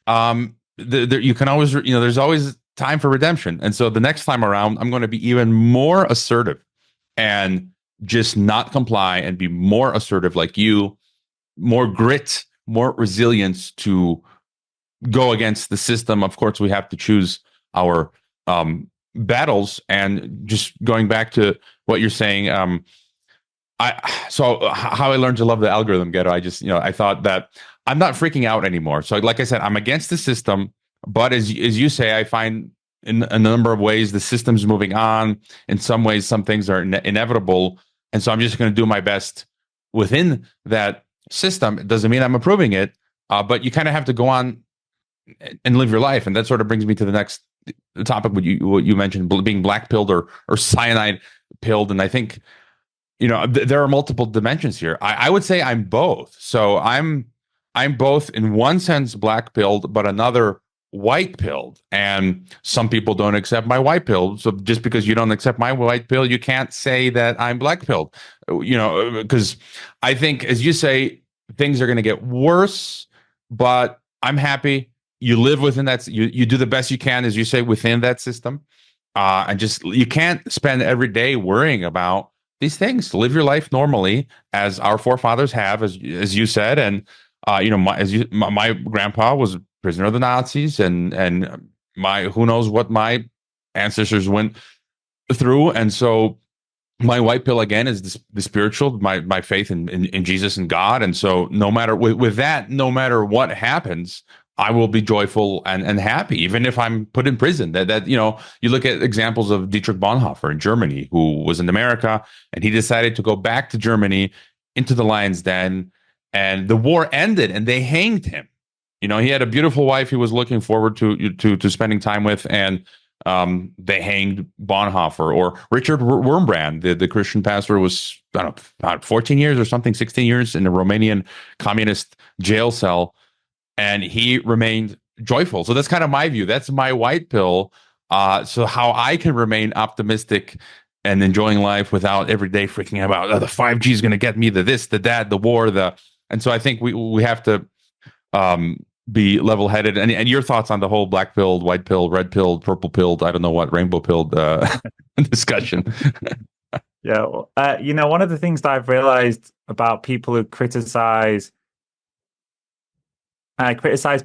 You can always, there's always time for redemption. And so the next time around, I'm going to be even more assertive and just not comply and be more assertive like you, more grit, more resilience to go against the system. Of course, we have to choose our battles. And just going back to what you're saying, so how I learned to love the algorithm ghetto, I thought that I'm not freaking out anymore. So like I said, I'm against the system, but as you say, I find in a number of ways the system's moving on. In some ways, some things are inevitable. And so I'm just going to do my best within that system. It doesn't mean I'm approving it, but you kind of have to go on and live your life. And that sort of brings me to the next topic, what you mentioned, being black pilled or cyanide pilled. And I think there are multiple dimensions here. I would say I'm both. So I'm both in one sense black pilled, but another white pilled. And some people don't accept my white pill. So just because you don't accept my white pill, you can't say that I'm black pilled. Because I think, as you say, things are going to get worse. But I'm happy you live within that. You do the best you can, as you say, within that system. And just you can't spend every day worrying about these things. Live your life normally, as our forefathers have, as you said. And my grandpa was a prisoner of the Nazis, and my who knows what my ancestors went through. And so my white pill again is the spiritual, my faith in Jesus and God. And so no matter with that, no matter what happens, I will be joyful and happy, even if I'm put in prison. You look at examples of Dietrich Bonhoeffer in Germany, who was in America, and he decided to go back to Germany into the lion's den, and the war ended, and they hanged him. He had a beautiful wife he was looking forward to spending time with, and they hanged Bonhoeffer. Or Richard Wurmbrand, the Christian pastor, was about 14 years or something, 16 years in a Romanian communist jail cell. And he remained joyful. So that's kind of my view. That's my white pill. So how I can remain optimistic and enjoying life without every day freaking about the 5G is going to get me, the this, the that, the war, and so I think we have to be level-headed. And your thoughts on the whole black pilled, white pilled, red pilled, purple pilled, I don't know what, rainbow pilled discussion. Yeah. One of the things that I've realized about people who criticize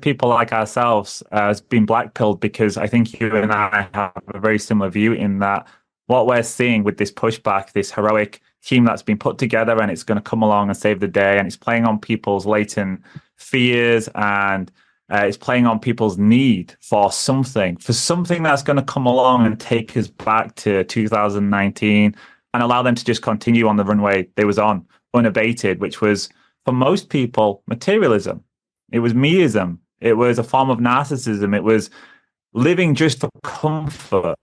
people like ourselves as being black-pilled, because I think you and I have a very similar view in that what we're seeing with this pushback, this heroic team that's been put together, and it's going to come along and save the day, and it's playing on people's latent fears, and it's playing on people's need for something that's going to come along and take us back to 2019 and allow them to just continue on the runway they was on, unabated, which was, for most people, materialism. It was meism. It was a form of narcissism. It was living just for comfort.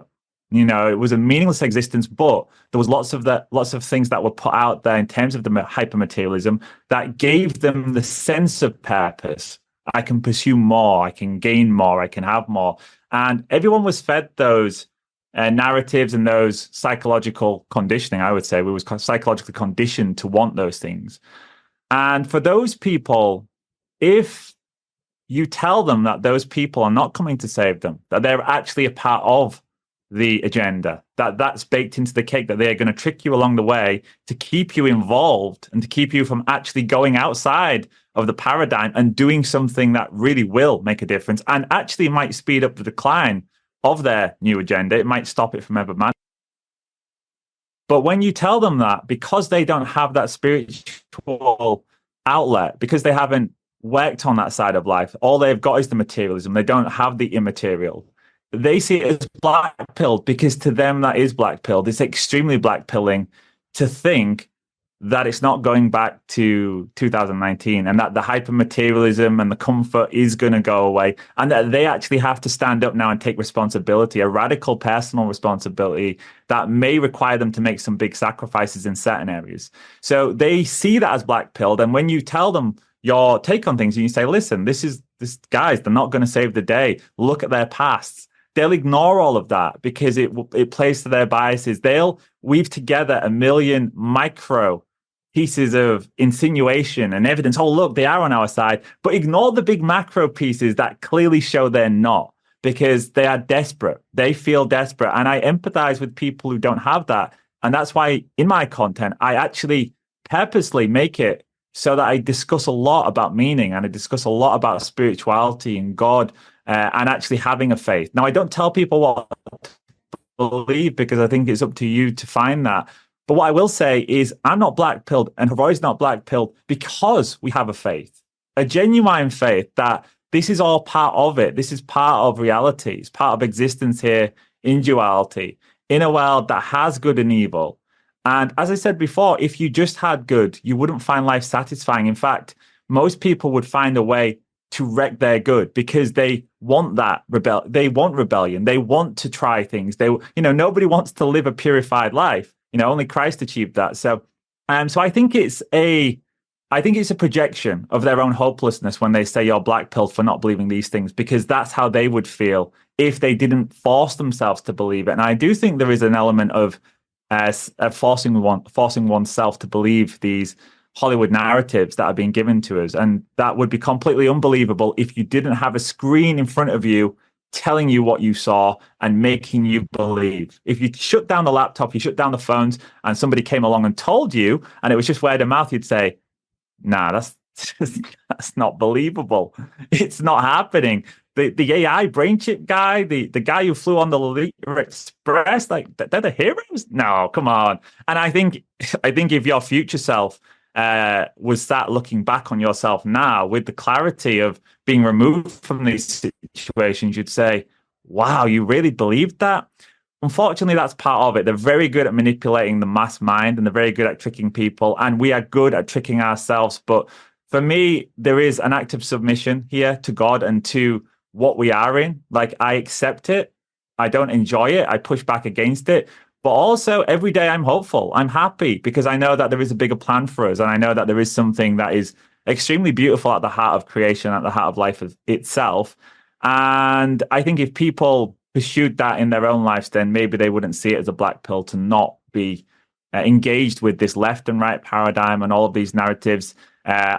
It was a meaningless existence, but there was lots of things that were put out there in terms of the hypermaterialism that gave them the sense of purpose. I can pursue more. I can gain more. I can have more. And everyone was fed those narratives and those psychological conditioning. I would say we was psychologically conditioned to want those things. And for those people, if you tell them that those people are not coming to save them, that they're actually a part of the agenda, that's baked into the cake, that they're going to trick you along the way to keep you involved and to keep you from actually going outside of the paradigm and doing something that really will make a difference and actually might speed up the decline of their new agenda. It might stop it from ever manifesting. But when you tell them that, because they don't have that spiritual outlet, because they haven't worked on that side of life, all they've got is the materialism. They don't have the immaterial. They see it as black pilled, because to them that is black pilled. It's extremely black pilling to think that it's not going back to 2019 and that the hyper materialism and the comfort is going to go away, and that they actually have to stand up now and take responsibility, a radical personal responsibility that may require them to make some big sacrifices in certain areas. So they see that as black pilled. And when you tell them your take on things and you say, listen, this guys, they're not going to save the day. Look at their pasts. They'll ignore all of that because it plays to their biases. They'll weave together a million micro pieces of insinuation and evidence. Oh, look, they are on our side, but ignore the big macro pieces that clearly show they're not, because they are desperate. They feel desperate. And I empathize with people who don't have that. And that's why in my content, I actually purposely make it so that I discuss a lot about meaning, and I discuss a lot about spirituality and God, and actually having a faith. Now, I don't tell people what to believe, because I think it's up to you to find that. But what I will say is I'm not black-pilled, and Havoy's not black-pilled, because we have a faith, a genuine faith that this is all part of it. This is part of reality. It's part of existence here in duality, in a world that has good and evil. And as I said before, if you just had good, you wouldn't find life satisfying. In fact, most people would find a way to wreck their good, because they want that they want rebellion. They want to try things. Nobody wants to live a purified life. Only Christ achieved that. So So I think it's a projection of their own hopelessness when they say you're blackpilled for not believing these things, because that's how they would feel if they didn't force themselves to believe it. And I do think there is an element of forcing oneself to believe these Hollywood narratives that are being given to us, and that would be completely unbelievable if you didn't have a screen in front of you telling you what you saw and making you believe. If you shut down the laptop, you shut down the phones, and somebody came along and told you, and it was just word of mouth, you'd say, nah, that's not believable. It's not happening. The AI brain chip guy, the guy who flew on the Leader Express, like they're the heroes. No, come on. And I think if your future self was sat looking back on yourself now with the clarity of being removed from these situations, you'd say, wow, you really believed that? Unfortunately, that's part of it. They're very good at manipulating the mass mind, and they're very good at tricking people. And we are good at tricking ourselves. But for me, there is an active submission here to God and to what we are in. Like, I accept it. I don't enjoy it. I push back against it. But also, every day I'm hopeful. I'm happy because I know that there is a bigger plan for us. And I know that there is something that is extremely beautiful at the heart of creation, at the heart of life itself. And I think if people pursued that in their own lives, then maybe they wouldn't see it as a black pill to not be engaged with this left and right paradigm and all of these narratives,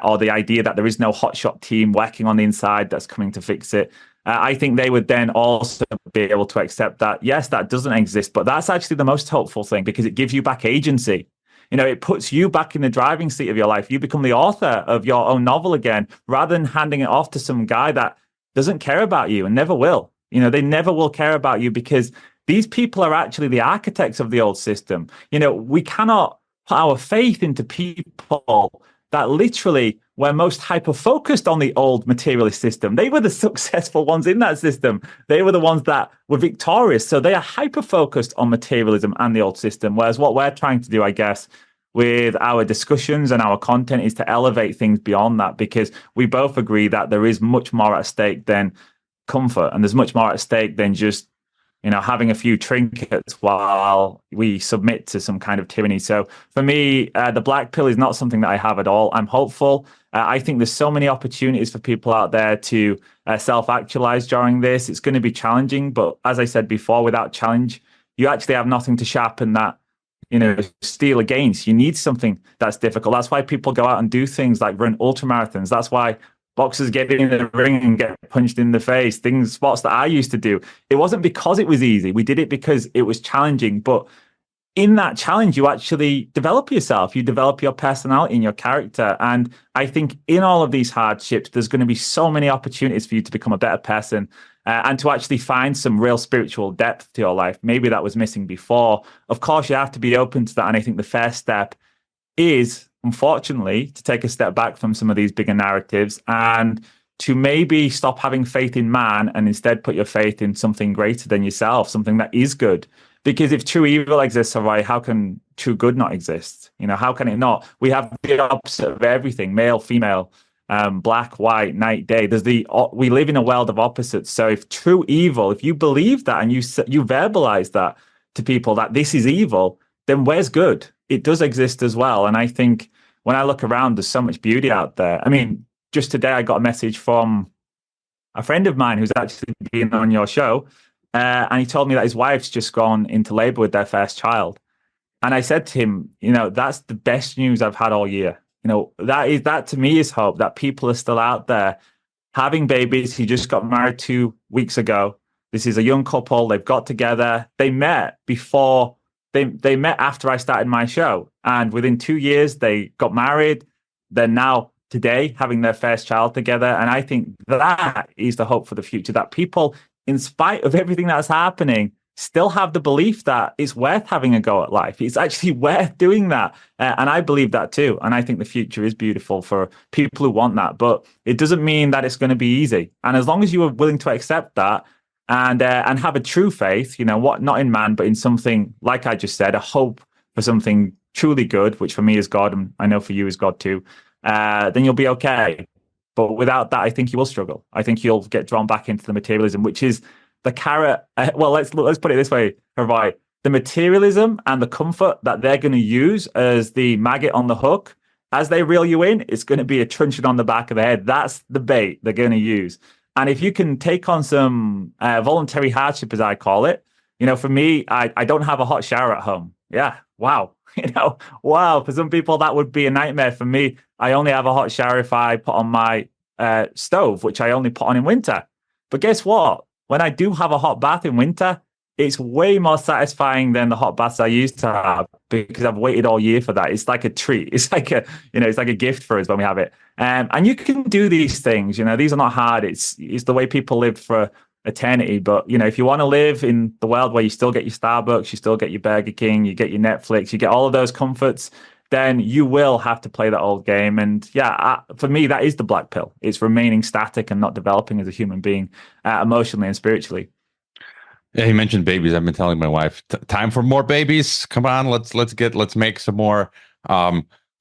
or the idea that there is no hotshot team working on the inside that's coming to fix it. I think they would then also be able to accept that, yes, that doesn't exist, but that's actually the most hopeful thing, because it gives you back agency. You know, it puts you back in the driving seat of your life. You become the author of your own novel again, rather than handing it off to some guy that doesn't care about you and never will. You know, they never will care about you, because these people are actually the architects of the old system. You know, we cannot put our faith into people that literally were most hyper-focused on the old materialist system. They were the successful ones in that system. They were the ones that were victorious. So they are hyper-focused on materialism and the old system. Whereas what we're trying to do, I guess, with our discussions and our content is to elevate things beyond that, because we both agree that there is much more at stake than comfort, and there's much more at stake than just, you know, having a few trinkets while we submit to some kind of tyranny. So for me, the black pill is not something that I have at all. I'm hopeful. I think there's so many opportunities for people out there to self-actualize during this. It's going to be challenging, but as I said before, without challenge, you actually have nothing to sharpen that, you know, steel against. You need something that's difficult. That's why people go out and do things like run ultramarathons. That's why boxers get in the ring and get punched in the face, sports that I used to do. It wasn't because it was easy. We did it because it was challenging. But in that challenge, you actually develop yourself. You develop your personality and your character. And I think in all of these hardships, there's going to be so many opportunities for you to become a better person, and to actually find some real spiritual depth to your life. Maybe that was missing before. Of course, you have to be open to that. And I think the first step is, unfortunately, to take a step back from some of these bigger narratives and to maybe stop having faith in man and instead put your faith in something greater than yourself, something that is good. Because if true evil exists, right, how can true good not exist? You know, how can it not? We have the opposite of everything: male, female, black, white, night, day. We live in a world of opposites. So if true evil, if you believe that and you verbalize that to people that this is evil, then where's good? It does exist as well. And I think when I look around, there's so much beauty out there. I mean, just today I got a message from a friend of mine who's actually been on your show, and he told me that his wife's just gone into labor with their first child. And I said to him, you know, that's the best news I've had all year. You know, that to me is hope, that people are still out there having babies. He just got married 2 weeks ago. This is a young couple. They've got together. They met before. They met after I started my show, and within 2 years they got married. They're now today having their first child together, and I think that is the hope for the future, that people, in spite of everything that's happening, still have the belief that it's worth having a go at life. It's actually worth doing that, and I believe that too. And I think the future is beautiful for people who want that, but it doesn't mean that it's going to be easy. And as long as you are willing to accept that, and have a true faith, you know, not in man, but in something, like I just said, a hope for something truly good, which for me is God, and I know for you is God too, then you'll be okay. But without that, I think you will struggle. I think you'll get drawn back into the materialism, which is the carrot. Well, let's put it this way, Hervai. the materialism and the comfort that they're going to use as the maggot on the hook, as they reel you in, it's going to be a truncheon on the back of the head. That's the bait they're going to use. And if you can take on some voluntary hardship, as I call it, for me, I don't have a hot shower at home. Yeah, wow. Wow. For some people, that would be a nightmare. For me, I only have a hot shower if I put on my stove, which I only put on in winter. But guess what? When I do have a hot bath in winter, it's way more satisfying than the hot baths I used to have because I've waited all year for that. It's like a treat. It's like it's like a gift for us when we have it. And you can do these things. These are not hard. It's the way people live for eternity. But if you want to live in the world where you still get your Starbucks, you still get your Burger King, you get your Netflix, you get all of those comforts, then you will have to play that old game. And for me, that is the black pill. It's remaining static and not developing as a human being, emotionally and spiritually. Yeah, he mentioned babies. I've been telling my wife, time for more babies. Come on, let's make some more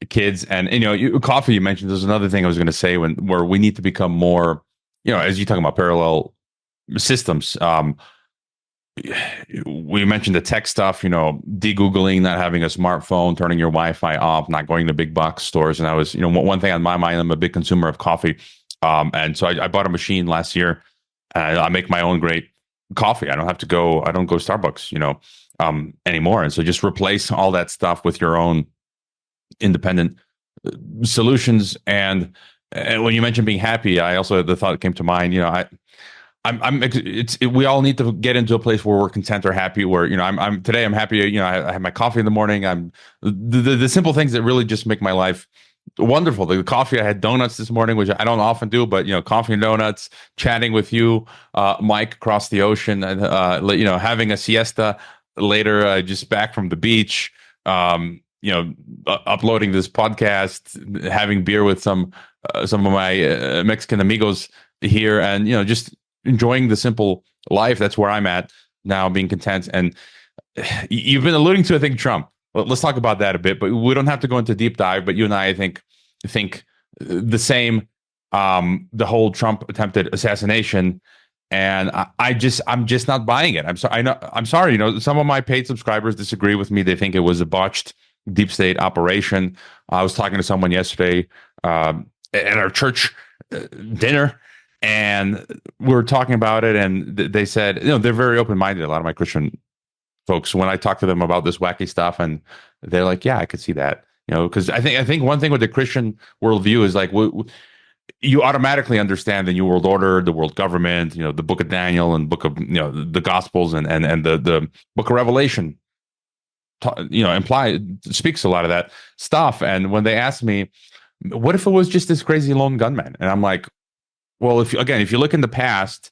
kids. And coffee. You mentioned there's another thing I was going to say where we need to become more. As you talk about parallel systems. We mentioned the tech stuff. De-googling, not having a smartphone, turning your Wi-Fi off, not going to big box stores. And I was, one thing on my mind. I'm a big consumer of coffee, and so I bought a machine last year. I make my own great coffee. I don't go Starbucks, anymore. And so just replace all that stuff with your own independent solutions. And when you mentioned being happy, the thought came to mind, we all need to get into a place where we're content or happy, where, today I'm happy. I have my coffee in the morning. I'm the simple things that really just make my life wonderful. The coffee, I had donuts this morning, which I don't often do, but coffee and donuts, chatting with you, Mike, across the ocean, and having a siesta later, just back from the beach, uploading this podcast, having beer with some of my Mexican amigos here, and just enjoying the simple life. That's where I'm at now, being content. And you've been alluding to, I think, Trump. Well, let's talk about that a bit, but we don't have to go into deep dive. But you and I think the same. The whole Trump attempted assassination, and I'm just not buying it. I'm sorry. Some of my paid subscribers disagree with me. They think it was a botched deep state operation. I was talking to someone yesterday at our church dinner, and we were talking about it, and they said, they're very open minded. A lot of my Christian folks, when I talk to them about this wacky stuff, and they're like, yeah, I could see that, because I think one thing with the Christian worldview is like, you automatically understand the New World Order, the world government, the book of Daniel and book of, the Gospels and the book of Revelation, speaks a lot of that stuff. And when they asked me, what if it was just this crazy lone gunman? And I'm like, well, if you look in the past,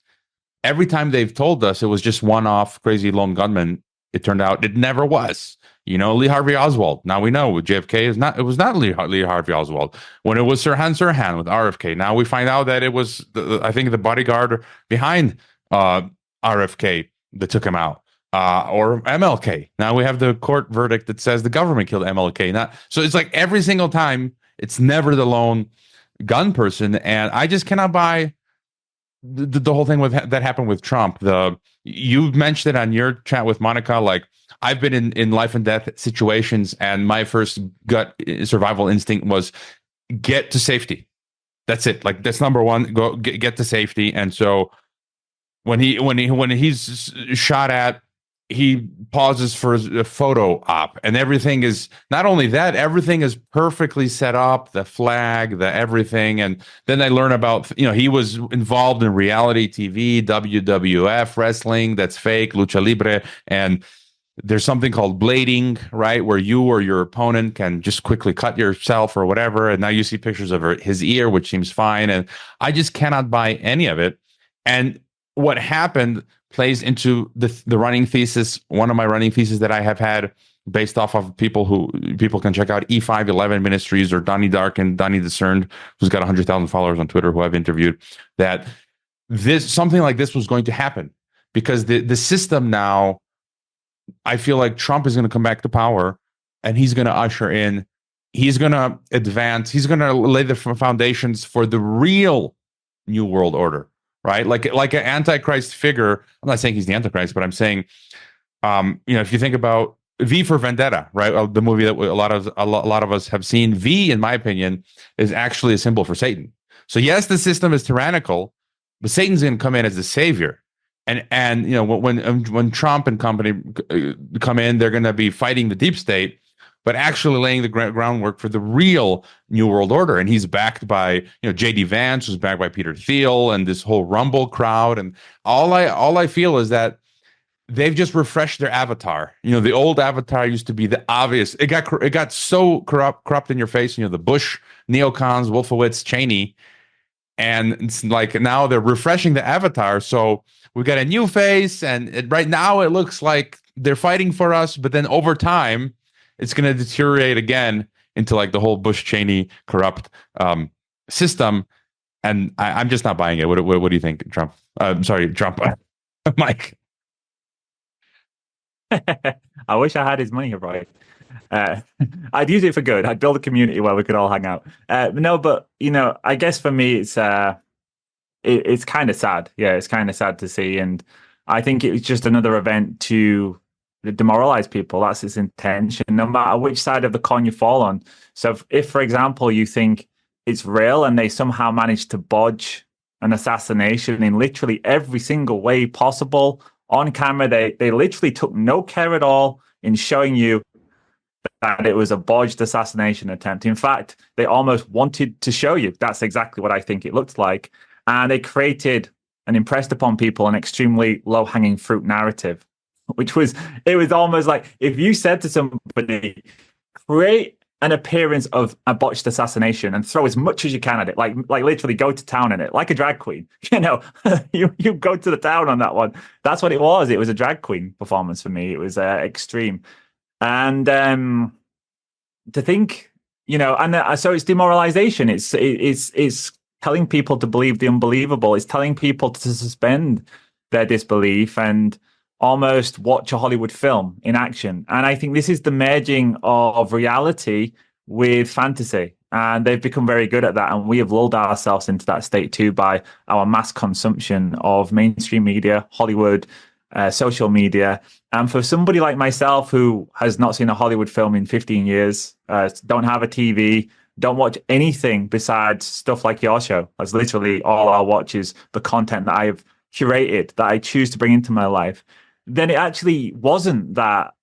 every time they've told us it was just one-off crazy lone gunman, it turned out it never was. Lee Harvey Oswald. Now we know with JFK it was not Lee Harvey Oswald. When it was Sirhan Sirhan with RFK, now we find out that it was I think the bodyguard behind RFK that took him out, or MLK. Now we have the court verdict that says the government killed MLK. So it's like every single time it's never the lone gun person, and I just cannot buy the whole thing that happened with Trump. You mentioned it on your chat with Monica. Like, I've been in life and death situations, and my first gut survival instinct was get to safety. That's it. Like, that's number one. Go get to safety. And so when he's shot at, he pauses for a photo op, and everything is, not only that, everything is perfectly set up, the flag, the everything. And then I learn about, he was involved in reality TV, WWF wrestling, that's fake, lucha libre. And there's something called blading, right? Where you or your opponent can just quickly cut yourself or whatever. And now you see pictures of his ear, which seems fine. And I just cannot buy any of it. And what happened plays into the running thesis. One of my running theses that I have had, based off of people can check out, E511 Ministries or Donnie Dark and Donnie Discerned, who's got 100,000 followers on Twitter, who I've interviewed, that something like this was going to happen, because the system now, I feel like Trump is going to come back to power, and he's going to usher in, he's going to advance, he's going to lay the foundations for the real New World Order. Right, like an antichrist figure. I'm not saying he's the antichrist, but I'm saying If you think about V for Vendetta, right? The movie that a lot of us have seen, V, in my opinion, is actually a symbol for Satan. So yes, the system is tyrannical, but Satan's going to come in as the savior. And when Trump and company come in, they're going to be fighting the deep state, but actually laying the groundwork for the real New World Order. And he's backed by J.D. Vance, who's backed by Peter Thiel, and this whole Rumble crowd. And all I feel is that they've just refreshed their avatar. The old avatar used to be the obvious. It got so corrupt in your face. The Bush neocons, Wolfowitz, Cheney, and it's like now they're refreshing the avatar. So we got a new face, and right now it looks like they're fighting for us. But then over time, it's going to deteriorate again into like the whole Bush Cheney corrupt system. And I'm just not buying it. What do you think, Trump? Sorry, Trump, Mike. I wish I had his money, right? I'd use it for good. I'd build a community where we could all hang out. No, but I guess for me, it's kind of sad. Yeah, it's kind of sad to see, and I think it was just another event to demoralize people. That's its intention, no matter which side of the coin you fall on. So, if for example, you think it's real and they somehow managed to bodge an assassination in literally every single way possible on camera, they literally took no care at all in showing you that it was a bodged assassination attempt. In fact, they almost wanted to show you. That's exactly what I think it looked like. And they created and impressed upon people an extremely low-hanging fruit narrative, which was almost like if you said to somebody, create an appearance of a botched assassination and throw as much as you can at it, like literally go to town in it, like a drag queen. You go to the town on that one. That's what it was. It was a drag queen performance for me. It was extreme, and to think, so it's demoralization. It's telling people to believe the unbelievable. It's telling people to suspend their disbelief and almost watch a Hollywood film in action. And I think this is the merging of reality with fantasy. And they've become very good at that. And we have lulled ourselves into that state too by our mass consumption of mainstream media, Hollywood, social media. And for somebody like myself who has not seen a Hollywood film in 15 years, don't have a TV, don't watch anything besides stuff like your show. That's literally all I watch is the content that I have curated, that I choose to bring into my life. Then it actually wasn't that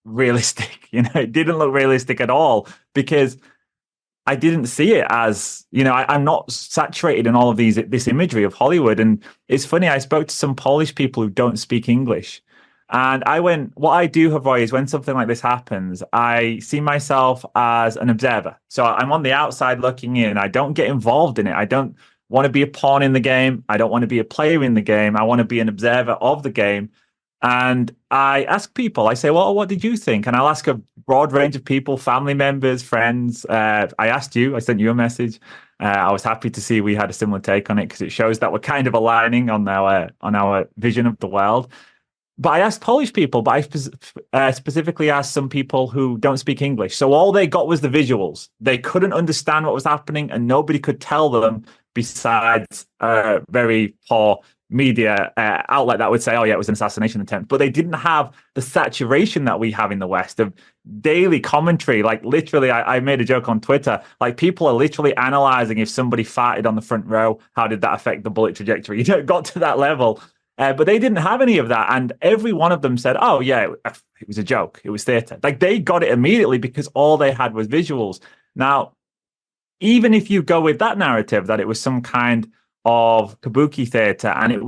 realistic. It didn't look realistic at all because I didn't see it as, I'm not saturated in all of this imagery of Hollywood. And it's funny, I spoke to some Polish people who don't speak English. And what I do, Havoy, is when something like this happens, I see myself as an observer. So I'm on the outside looking in. I don't get involved in it. I don't want to be a pawn in the game. I don't want to be a player in the game. I want to be an observer of the game. And I ask people, I say, well, what did you think? And I'll ask a broad range of people, family members, friends. I asked you, I sent you a message. I was happy to see we had a similar take on it because it shows that we're kind of aligning on our vision of the world. But I asked Polish people, but I specifically asked some people who don't speak English. So all they got was the visuals. They couldn't understand what was happening and nobody could tell them besides very poor media outlet that would say, oh yeah, it was an assassination attempt. But they didn't have the saturation that we have in the West of daily commentary. Like literally, I made a joke on Twitter, like people are literally analyzing if somebody farted on the front row, how did that affect the bullet trajectory? It got to that level. But they didn't have any of that. And every one of them said, oh yeah, it was a joke. It was theater. Like they got it immediately because all they had was visuals. Now, even if you go with that narrative that it was some kind of kabuki theater and it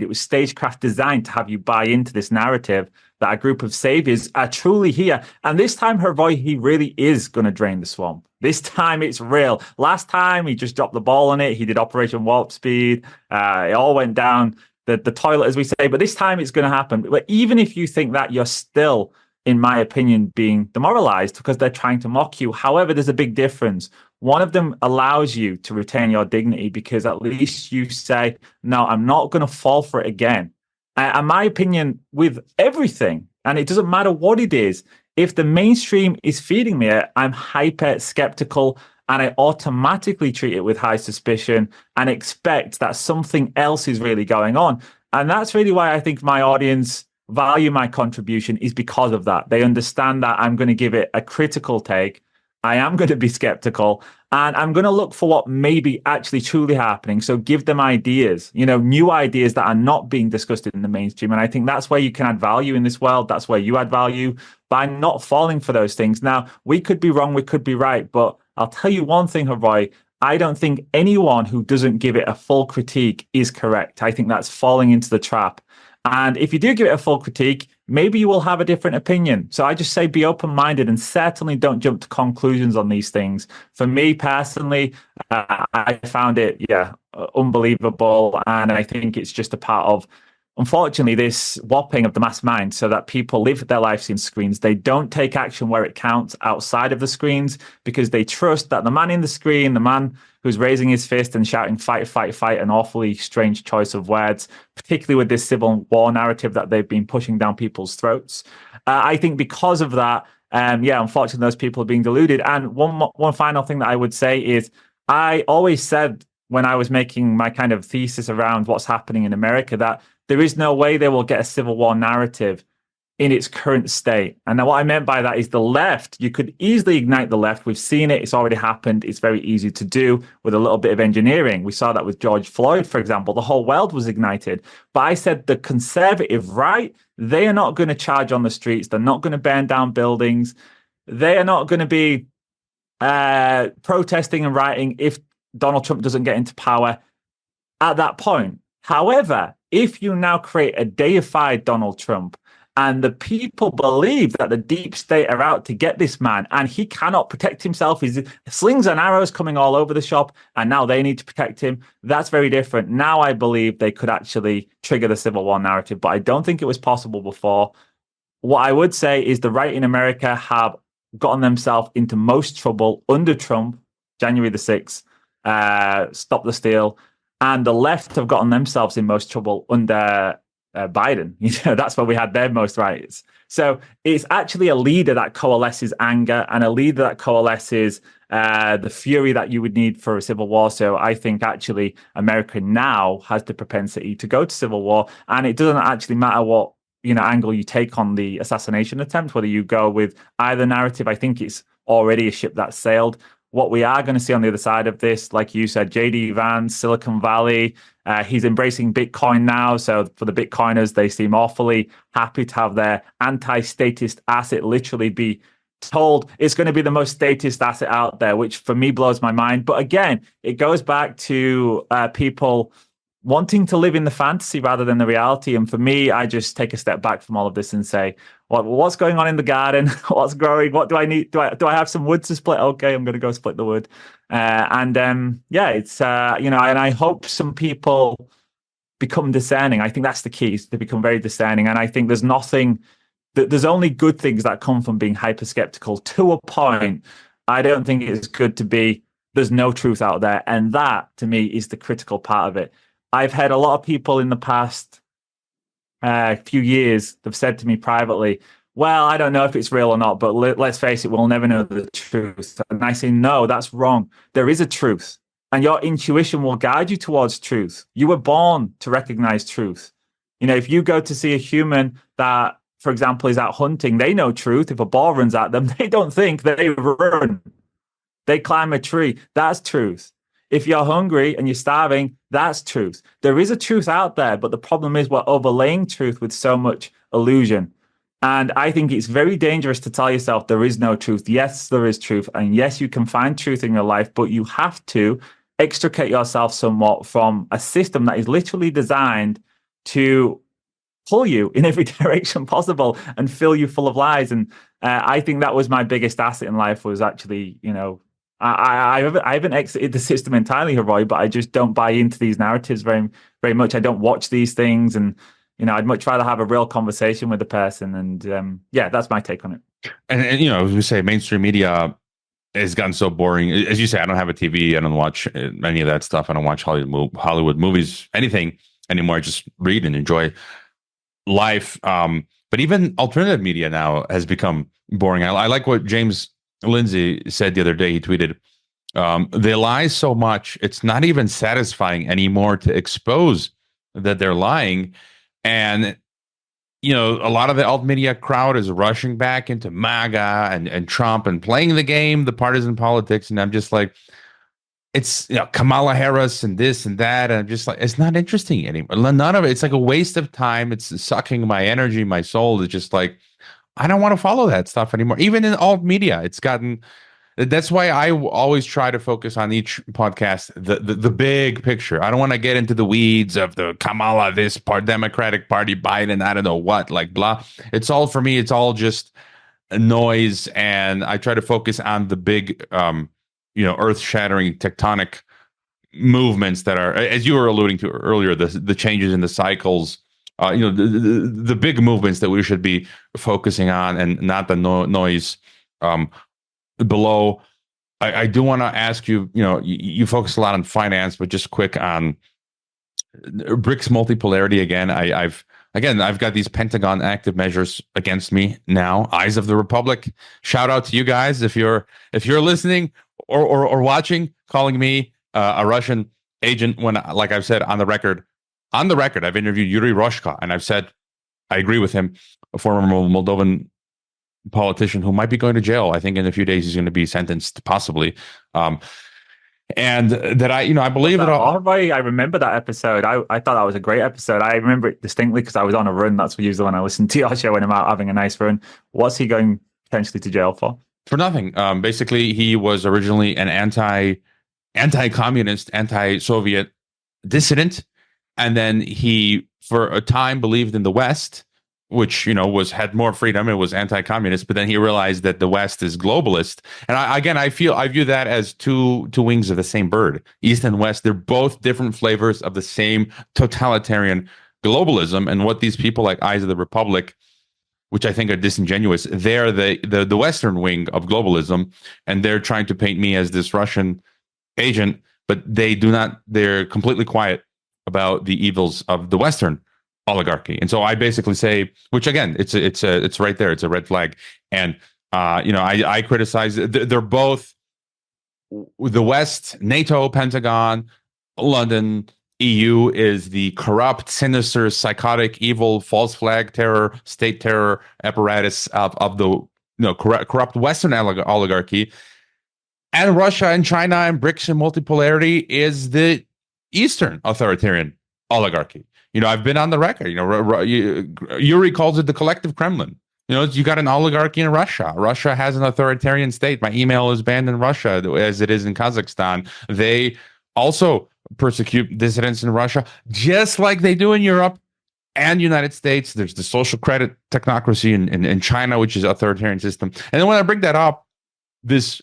was stagecraft designed to have you buy into this narrative that a group of saviors are truly here. And this time, Hervoy, he really is going to drain the swamp. This time it's real. Last time he just dropped the ball on it. He did Operation Warp Speed. It all went down the toilet, as we say. But this time it's going to happen. But even if you think that, you're still, in my opinion, being demoralized because they're trying to mock you. However, there's a big difference. One of them allows you to retain your dignity because at least you say, no, I'm not going to fall for it again. And my opinion with everything, and it doesn't matter what it is, if the mainstream is feeding me it, I'm hyper skeptical and I automatically treat it with high suspicion and expect that something else is really going on. And that's really why I think my audience value my contribution is because of that. They understand that I'm going to give it a critical take. I am going to be skeptical, and I'm going to look for what may be actually truly happening. So give them ideas, new ideas that are not being discussed in the mainstream. And I think that's where you can add value in this world. That's where you add value by not falling for those things. Now, we could be wrong, we could be right, but I'll tell you one thing, Roy. I don't think anyone who doesn't give it a full critique is correct. I think that's falling into the trap. And if you do give it a full critique, maybe you will have a different opinion. So I just say be open-minded and certainly don't jump to conclusions on these things. For me personally, I found it, unbelievable. And I think it's just a part of, unfortunately, this warping of the mass mind so that people live their lives in screens. They don't take action where it counts outside of the screens because they trust that the man in the screen, the man who's raising his fist and shouting, fight, fight, fight, an awfully strange choice of words, particularly with this civil war narrative that they've been pushing down people's throats. I think because of that, unfortunately, those people are being deluded. And one final thing that I would say is I always said when I was making my kind of thesis around what's happening in America that there is no way they will get a civil war narrative in its current state. And what I meant by that is the left, you could easily ignite the left. We've seen it. It's already happened. It's very easy to do with a little bit of engineering. We saw that with George Floyd, for example. The whole world was ignited. But I said the conservative right, they are not going to charge on the streets. They're not going to burn down buildings. They are not going to be protesting and rioting if Donald Trump doesn't get into power at that point. However, if you now create a deified Donald Trump and the people believe that the deep state are out to get this man and he cannot protect himself, his slings and arrows coming all over the shop, and now they need to protect him, that's very different. Now I believe they could actually trigger the civil war narrative, but I don't think it was possible before. What I would say is the right in America have gotten themselves into most trouble under Trump, January the 6th, Stop the Steal, and the left have gotten themselves in most trouble under Biden. That's where we had their most riots. So it's actually a leader that coalesces anger and a leader that coalesces the fury that you would need for a civil war. So I think actually America now has the propensity to go to civil war, and it doesn't actually matter what angle you take on the assassination attempt, whether you go with either narrative. I think it's already a ship that sailed. What we are going to see on the other side of this, like you said, JD Vance, Silicon Valley, he's embracing Bitcoin now. So for the Bitcoiners, they seem awfully happy to have their anti-statist asset literally be told it's going to be the most statist asset out there, which for me blows my mind. But again, it goes back to people wanting to live in the fantasy rather than the reality. And for me, I just take a step back from all of this and say, what's going on in the garden? What's growing? What do I need? Do I have some wood to split? Okay, I'm going to go split the wood. It's and I hope some people become discerning. I think that's the key, is to become very discerning. And I think there's only good things that come from being hyper skeptical to a point. I don't think it's good to be, there's no truth out there. And that to me is the critical part of it. I've had a lot of people in the past few years have said to me privately, well, I don't know if it's real or not, but let's face it, we'll never know the truth. And I say, no, that's wrong. There is a truth, and your intuition will guide you towards truth. You were born to recognize truth. If you go to see a human that, for example, is out hunting, they know truth. If a ball runs at them, they don't think, they run. They climb a tree. That's truth. If you're hungry and you're starving, that's truth. There is a truth out there, but the problem is we're overlaying truth with so much illusion. And I think it's very dangerous to tell yourself there is no truth. Yes, there is truth. And yes, you can find truth in your life, but you have to extricate yourself somewhat from a system that is literally designed to pull you in every direction possible and fill you full of lies. And I think that was my biggest asset in life, was actually, I haven't exited the system entirely, Roy, but I just don't buy into these narratives very, very much. I don't watch these things, and I'd much rather have a real conversation with the person. And that's my take on it. And as we say, mainstream media has gotten so boring. As you say, I don't have a TV. I don't watch any of that stuff. I don't watch Hollywood movies, anything anymore. I just read and enjoy life. But even alternative media now has become boring. I like what James Lindsay said the other day. He tweeted, they lie so much, it's not even satisfying anymore to expose that they're lying. And a lot of the alt media crowd is rushing back into MAGA and Trump and playing the game, the partisan politics. And I'm just like, it's Kamala Harris and this and that. And I'm just like, it's not interesting anymore. None of it. It's like a waste of time. It's sucking my energy, my soul. It's just like, I don't want to follow that stuff anymore. Even in alt media, it's gotten. That's why I always try to focus on each podcast the big picture. I don't want to get into the weeds of the Kamala, this part, Democratic Party, Biden, I don't know what, like blah. It's all for me. It's all just noise, and I try to focus on the big, earth-shattering tectonic movements that are, as you were alluding to earlier, the changes in the cycles. The big movements that we should be focusing on, and not the noise. Below, I do want to ask you, you focus a lot on finance, but just quick on BRICS multipolarity again. I've got these Pentagon active measures against me now. Eyes of the Republic. Shout out to you guys if you're listening or watching, calling me a Russian agent when, like I've said on the record, I've interviewed Yuri Roshka, and I've said I agree with him, a former Moldovan politician who might be going to jail. I think in a few days he's going to be sentenced, possibly. And that I believe that. I remember that episode. I thought that was a great episode. I remember it distinctly because I was on a run. That's usually when I listen to your show when I'm out having a nice run. What's he going potentially to jail for? For nothing. Basically, he was originally an anti-communist, anti-Soviet dissident, and then he, for a time, believed in the West, which had more freedom. It was anti-communist, but then he realized that the West is globalist. And I view that as two wings of the same bird. East and West, they're both different flavors of the same totalitarian globalism. And what these people like Eyes of the Republic, which I think are disingenuous, they're the Western wing of globalism, and they're trying to paint me as this Russian agent, but they do not. They're completely quiet about the evils of the Western oligarchy. And so I basically say, which again, it's right there. It's a red flag. And I criticize. They're both the West, NATO, Pentagon, London, EU is the corrupt, sinister, psychotic, evil, false flag terror, state terror apparatus of the corrupt Western oligarchy. And Russia and China and BRICS and multipolarity is the Eastern authoritarian oligarchy. I've been on the record. Yuri calls it the collective Kremlin. You got an oligarchy in Russia. Russia has an authoritarian state. My email is banned in Russia, as it is in Kazakhstan. They also persecute dissidents in Russia, just like they do in Europe and United States. There's the social credit technocracy in China, which is an authoritarian system. And then when I bring that up, this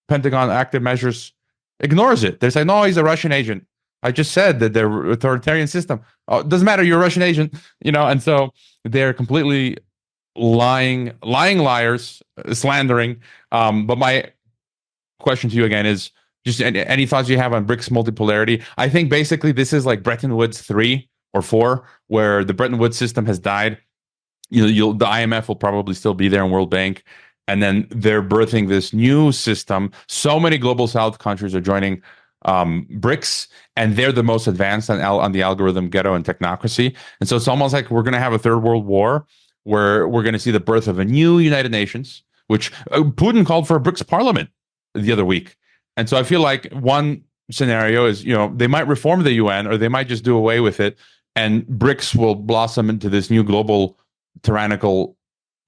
Pentagon active measures ignores it. They say, no, he's a Russian agent. I just said that they're authoritarian system. Oh, it doesn't matter. You're a Russian agent, and so they're completely lying liars, slandering. But my question to you again is just any thoughts you have on BRICS multipolarity? I think basically this is like Bretton Woods 3 or 4, where the Bretton Woods system has died. The IMF will probably still be there, and World Bank. And then they're birthing this new system. So many global South countries are joining BRICS, and they're the most advanced on the algorithm ghetto and technocracy. And so it's almost like we're going to have a third world war, where we're going to see the birth of a new United Nations, which Putin called for a BRICS parliament the other week. And so I feel like one scenario is, they might reform the UN, or they might just do away with it, and BRICS will blossom into this new global tyrannical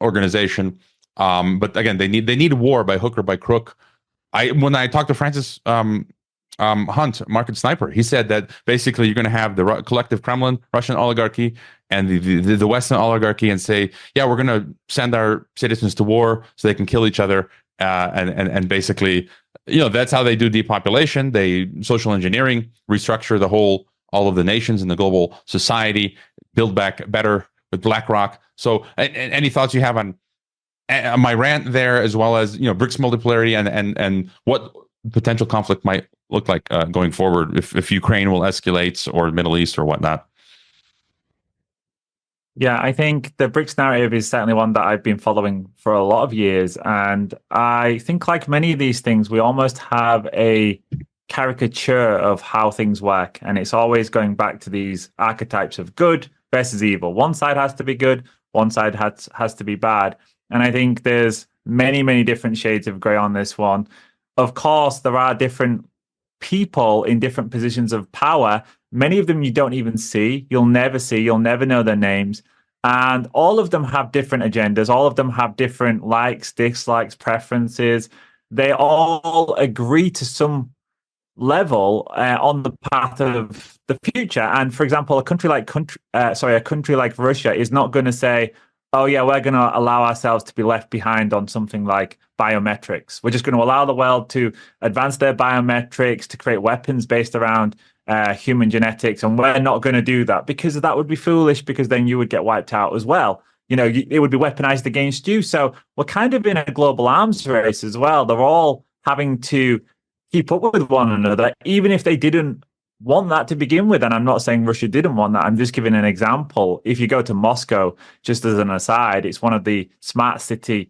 organization. But again, they need war by hook or by crook. When I talked to Francis Hunt, market sniper, he said that basically you're going to have the collective Kremlin, Russian oligarchy, and the Western oligarchy, and say, yeah, we're going to send our citizens to war so they can kill each other, and basically, that's how they do depopulation. They social engineering, restructure all of the nations in the global society, build back better with BlackRock. So, any thoughts you have on my rant there, as well as BRICS multipolarity and what potential conflict might look like going forward if Ukraine will escalate, or Middle East or whatnot? Yeah, I think the BRICS narrative is certainly one that I've been following for a lot of years. And I think, like many of these things, we almost have a caricature of how things work. And it's always going back to these archetypes of good versus evil. One side has to be good, one side has to be bad. And I think there's many different shades of grey on this one. Of course, there are different people in different positions of power. Many of them you don't even see. You'll never see. You'll never know their names. And all of them have different agendas. All of them have different likes, dislikes, preferences. They all agree to some level on the path of the future. And for example, a country like Russia is not going to say, "Oh yeah, we're going to allow ourselves to be left behind on something like biometrics. We're just going to allow the world to advance their biometrics to create weapons based around human genetics, and we're not going to do that because that would be foolish. Because then you would get wiped out as well. It would be weaponized against you. So we're kind of in a global arms race as well. They're all having to keep up with one another, even if they didn't want that to begin with. And I'm not saying Russia didn't want that. I'm just giving an example. If you go to Moscow, just as an aside, it's one of the smart city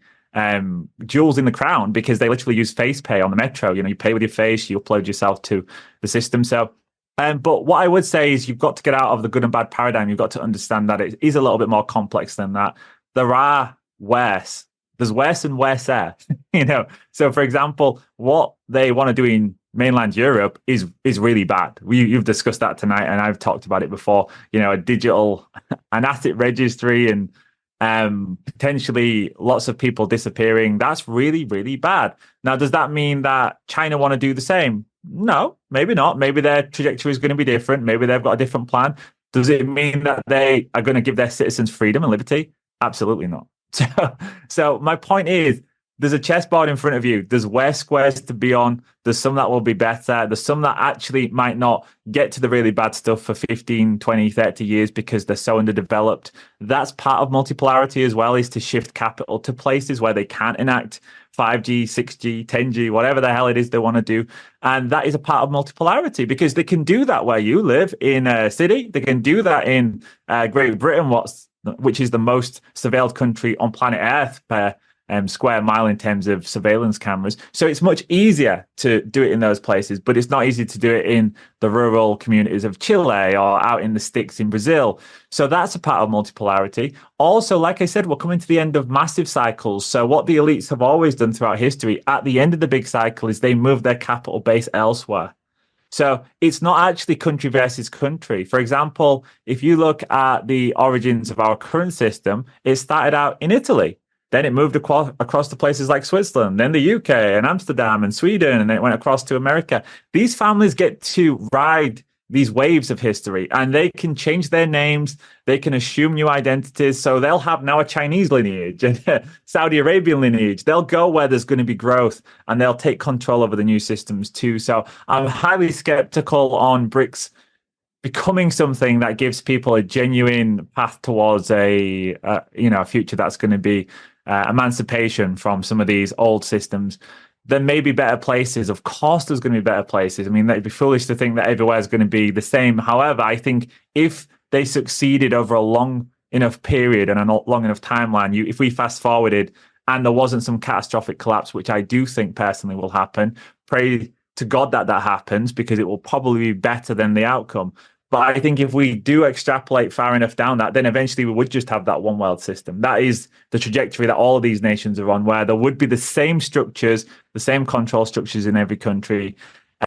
jewels in the crown because they literally use face pay on the metro. You pay with your face, you upload yourself to the system. So, but what I would say is you've got to get out of the good and bad paradigm. You've got to understand that it is a little bit more complex than that. There are worse. There's worse and worser, So, for example, what they want to do in mainland Europe is really bad. You've discussed that tonight, and I've talked about it before. A digital, an asset registry, and potentially lots of people disappearing. That's really, really bad. Now, does that mean that China want to do the same? No, maybe not. Maybe their trajectory is going to be different. Maybe they've got a different plan. Does it mean that they are going to give their citizens freedom and liberty? Absolutely not. So my point is, there's a chessboard in front of you. There's worse squares to be on. There's some that will be better. There's some that actually might not get to the really bad stuff for 15, 20, 30 years because they're so underdeveloped. That's part of multipolarity as well, is to shift capital to places where they can't enact 5G, 6G, 10G, whatever the hell it is they want to do. And that is a part of multipolarity because they can do that where you live in a city. They can do that in Great Britain, which is the most surveilled country on planet Earth per square mile in terms of surveillance cameras. So it's much easier to do it in those places, but it's not easy to do it in the rural communities of Chile or out in the sticks in Brazil. So that's a part of multipolarity. Also, like I said, we're coming to the end of massive cycles. So what the elites have always done throughout history, at the end of the big cycle, is they move their capital base elsewhere. So it's not actually country versus country. For example, if you look at the origins of our current system, it started out in Italy. Then it moved across to places like Switzerland, then the UK and Amsterdam and Sweden, and then it went across to America. These families get to ride these waves of history, and they can change their names. They can assume new identities. So they'll have now a Chinese lineage and Saudi Arabian lineage. They'll go where there's going to be growth, and they'll take control over the new systems too. So I'm highly skeptical on BRICS becoming something that gives people a genuine path towards a future that's going to be emancipation from some of these old systems. There may be better places. Of course, there's going to be better places. I mean, it'd be foolish to think that everywhere is going to be the same. However, I think if they succeeded over a long enough period and a long enough timeline, if we fast forwarded and there wasn't some catastrophic collapse, which I do think personally will happen, pray to God that happens, because it will probably be better than the outcome. But I think if we do extrapolate far enough down that, then eventually we would just have that one world system. That is the trajectory that all of these nations are on, where there would be the same structures, the same control structures in every country.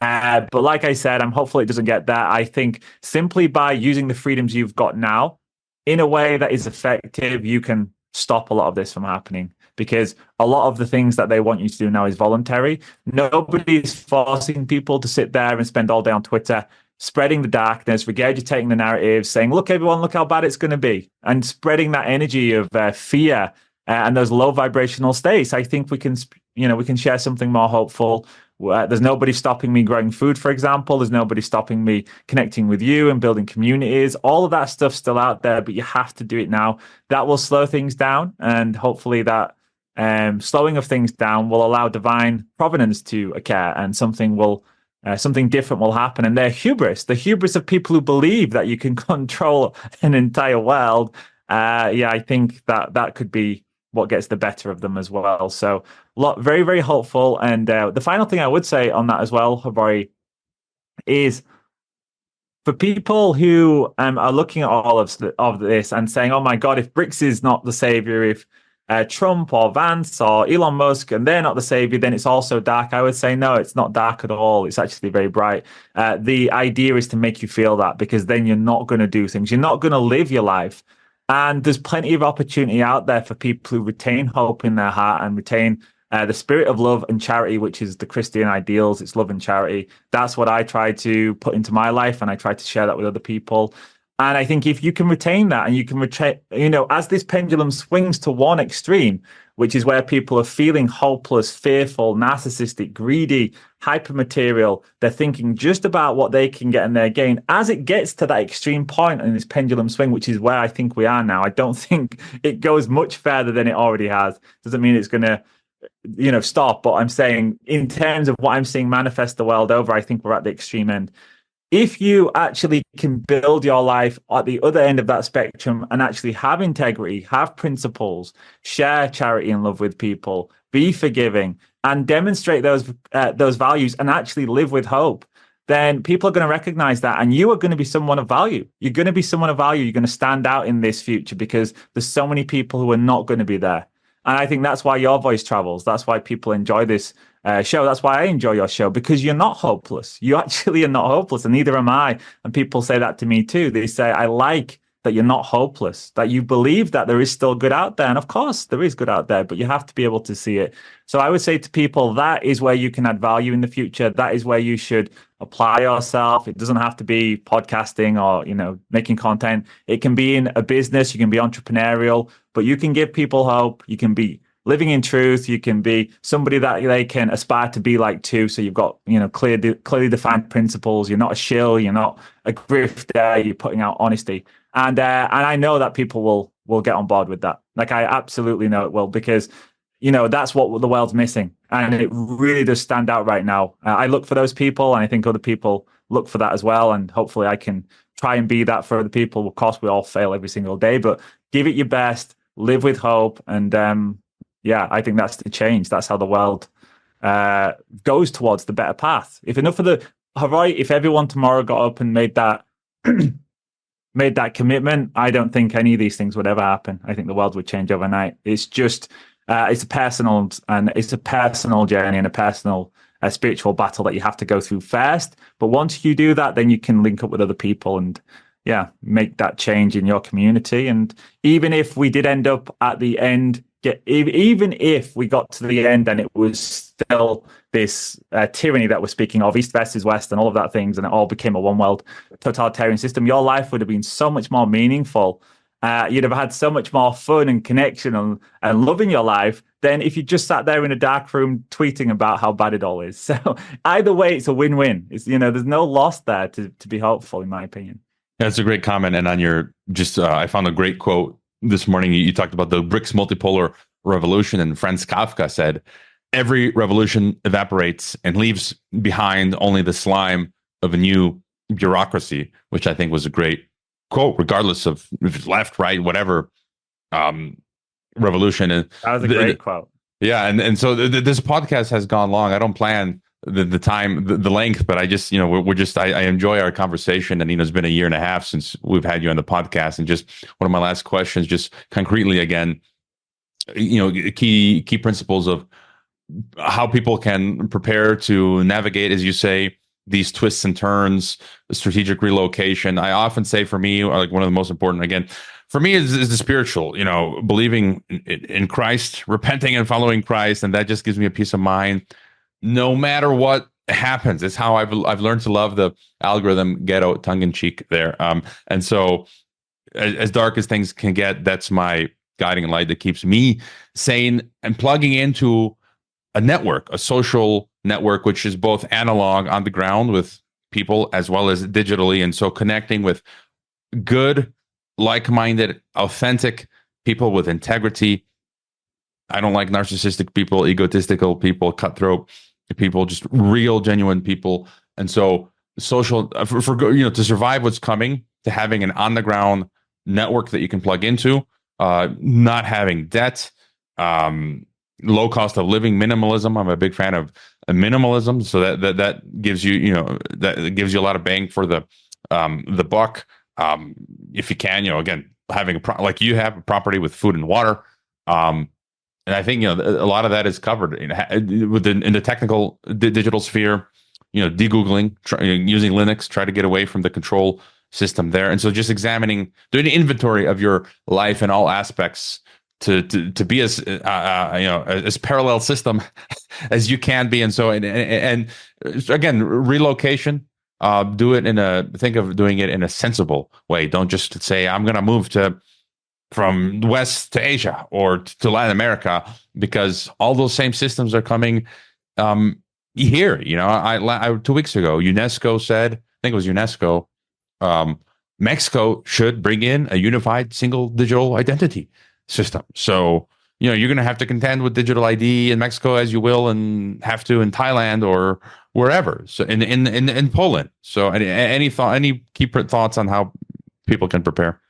But like I said, I'm hopeful it doesn't get there. I think simply by using the freedoms you've got now in a way that is effective, you can stop a lot of this from happening. Because a lot of the things that they want you to do now is voluntary. Nobody is forcing people to sit there and spend all day on Twitter spreading the darkness, regurgitating the narrative, saying, look, everyone, look how bad it's going to be, and spreading that energy of fear and those low vibrational states. I think we can share something more hopeful. There's nobody stopping me growing food, for example. There's nobody stopping me connecting with you and building communities. All of that stuff's still out there, but you have to do it now. That will slow things down, and hopefully that slowing of things down will allow divine providence to occur, and something different will happen. And the hubris of people who believe that you can control an entire world, I think that could be what gets the better of them as well. So very, very hopeful. And the final thing I would say on that as well, Habari, is For people who are looking at all of this and saying, "Oh my God, if BRICS is not the savior, if Trump or Vance or Elon Musk and they're not the savior, then it's also dark." I would say no, it's not dark at all. It's actually very bright. The idea is to make you feel that, because then you're not going to do things. You're not going to live your life. And there's plenty of opportunity out there for people who retain hope in their heart and retain the spirit of love and charity, which is the Christian ideals. It's love and charity. That's what I try to put into my life, and I try to share that with other people. And I think if you can retain that, and you can retain, as this pendulum swings to one extreme, which is where people are feeling hopeless, fearful, narcissistic, greedy, hyper-material, they're thinking just about what they can get in their gain. As it gets to that extreme point in this pendulum swing, which is where I think we are now, I don't think it goes much further than it already has. Doesn't mean it's going to stop, but I'm saying in terms of what I'm seeing manifest the world over, I think we're at the extreme end. If you actually can build your life at the other end of that spectrum and actually have integrity, have principles, share charity and love with people, be forgiving, and demonstrate those values and actually live with hope, then people are going to recognize that, and you are going to be someone of value. You're going to be someone of value. You're going to stand out in this future, because there's so many people who are not going to be there. And I think that's why your voice travels. That's why people enjoy this show. That's why I enjoy your show, because you're not hopeless. You actually are not hopeless, and neither am I. And people say that to me too. They say, I like that you're not hopeless, that you believe that there is still good out there. And of course, there is good out there, but you have to be able to see it. So I would say to people, that is where you can add value in the future. That is where you should apply yourself. It doesn't have to be podcasting or, making content. It can be in a business. You can be entrepreneurial, but you can give people hope. You can be living in truth. You can be somebody that they can aspire to be like too. So you've got, clearly defined principles. You're not a shill. You're not a grifter. You're putting out honesty. And I know that people will get on board with that. Like, I absolutely know it will, because that's what the world's missing, and it really does stand out right now. I look for those people, and I think other people look for that as well. And hopefully, I can try and be that for other people. Of course, we all fail every single day, but give it your best, live with hope, and I think that's the change. That's how the world goes towards the better path. If everyone tomorrow got up and made that. Made that commitment, I don't think any of these things would ever happen. I think the world would change overnight. It's just it's a personal journey and a personal spiritual battle that you have to go through first. But once you do that, then you can link up with other people and make that change in your community. And even if we did end up at the end, even if we got to the end and it was still this tyranny that we're speaking of, East versus West and all of that things, and it all became a one world totalitarian system, your life would have been so much more meaningful. You'd have had so much more fun and connection and love in your life than if you just sat there in a dark room tweeting about how bad it all is. So either way, it's a win-win. It's, there's no loss there to be hopeful, in my opinion. That's a great comment. And on your I found a great quote this morning. You talked about the BRICS multipolar revolution, and Franz Kafka said, "Every revolution evaporates and leaves behind only the slime of a new bureaucracy," which I think was a great quote, regardless of if it's left, right, whatever revolution. And that was a great quote. Yeah, and so this podcast has gone long. I don't plan the time, the length, but I just, we're just, I enjoy our conversation. And, it's been a year and a half since we've had you on the podcast. And just one of my last questions, just concretely again, key principles of how people can prepare to navigate, as you say, these twists and turns, strategic relocation. I often say, for me, like one of the most important, again, for me is the spiritual, believing in Christ, repenting and following Christ. And that just gives me a peace of mind, no matter what happens. It's how I've learned to love the algorithm ghetto tongue in cheek there. And so as dark as things can get, that's my guiding light that keeps me sane and plugging into a network, a social network, which is both analog on the ground with people as well as digitally. And so connecting with good, like-minded, authentic people with integrity. I don't like narcissistic people, egotistical people, cutthroat people, just real, genuine people. And so social, to survive what's coming, to having an on-the-ground network that you can plug into, not having debt, low cost of living, minimalism. I'm a big fan of minimalism. So that gives you, that gives you a lot of bang for the the buck. If you can, again, having like you have a property with food and water. And I think, a lot of that is covered in the technical digital sphere, de-Googling, using Linux, try to get away from the control system there. And so just doing the inventory of your life in all aspects to be as parallel system as you can be. And so, and again, relocation, think of doing it in a sensible way. Don't just say, I'm going to move from West to Asia or to Latin America, because all those same systems are coming here. 2 weeks ago, UNESCO said, I think it was UNESCO, Mexico should bring in a unified single digital identity system. So, you're going to have to contend with digital ID in Mexico as you will and have to in Thailand or wherever. So in Poland. So any key thoughts on how people can prepare?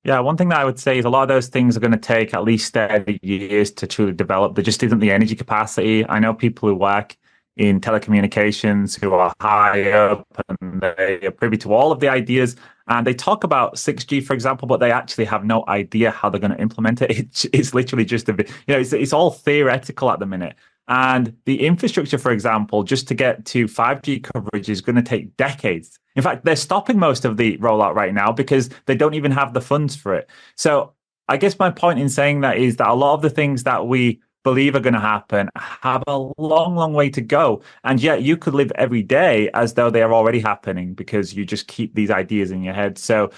Yeah, one thing that I would say is a lot of those things are going to take at least 30 years to truly develop. There just isn't the energy capacity. I know people who work in telecommunications who are high up and they are privy to all of the ideas. And they talk about 6G, for example, but they actually have no idea how they're going to implement it. It's literally just it's all theoretical at the minute. And the infrastructure, for example, just to get to 5G coverage is going to take decades. In fact, they're stopping most of the rollout right now because they don't even have the funds for it. So I guess my point in saying that is that a lot of the things that we believe are going to happen have a long, long way to go. And yet you could live every day as though they are already happening because you just keep these ideas in your head. So,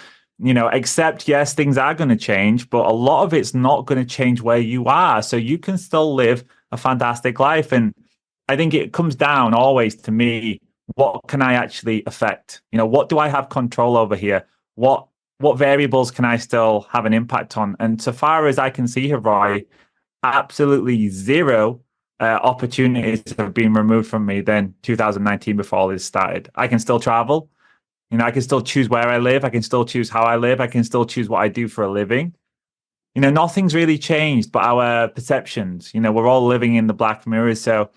except, yes, things are going to change, but a lot of it's not going to change where you are. So you can still live a fantastic life. And I think it comes down always to me, what can I actually affect? What do I have control over here? What variables can I still have an impact on? And so far as I can see here, Roy, absolutely zero opportunities have been removed from me than 2019 before all this started. I can still travel. I can still choose where I live. I can still choose how I live. I can still choose what I do for a living. Nothing's really changed but our perceptions. We're all living in the black mirror. So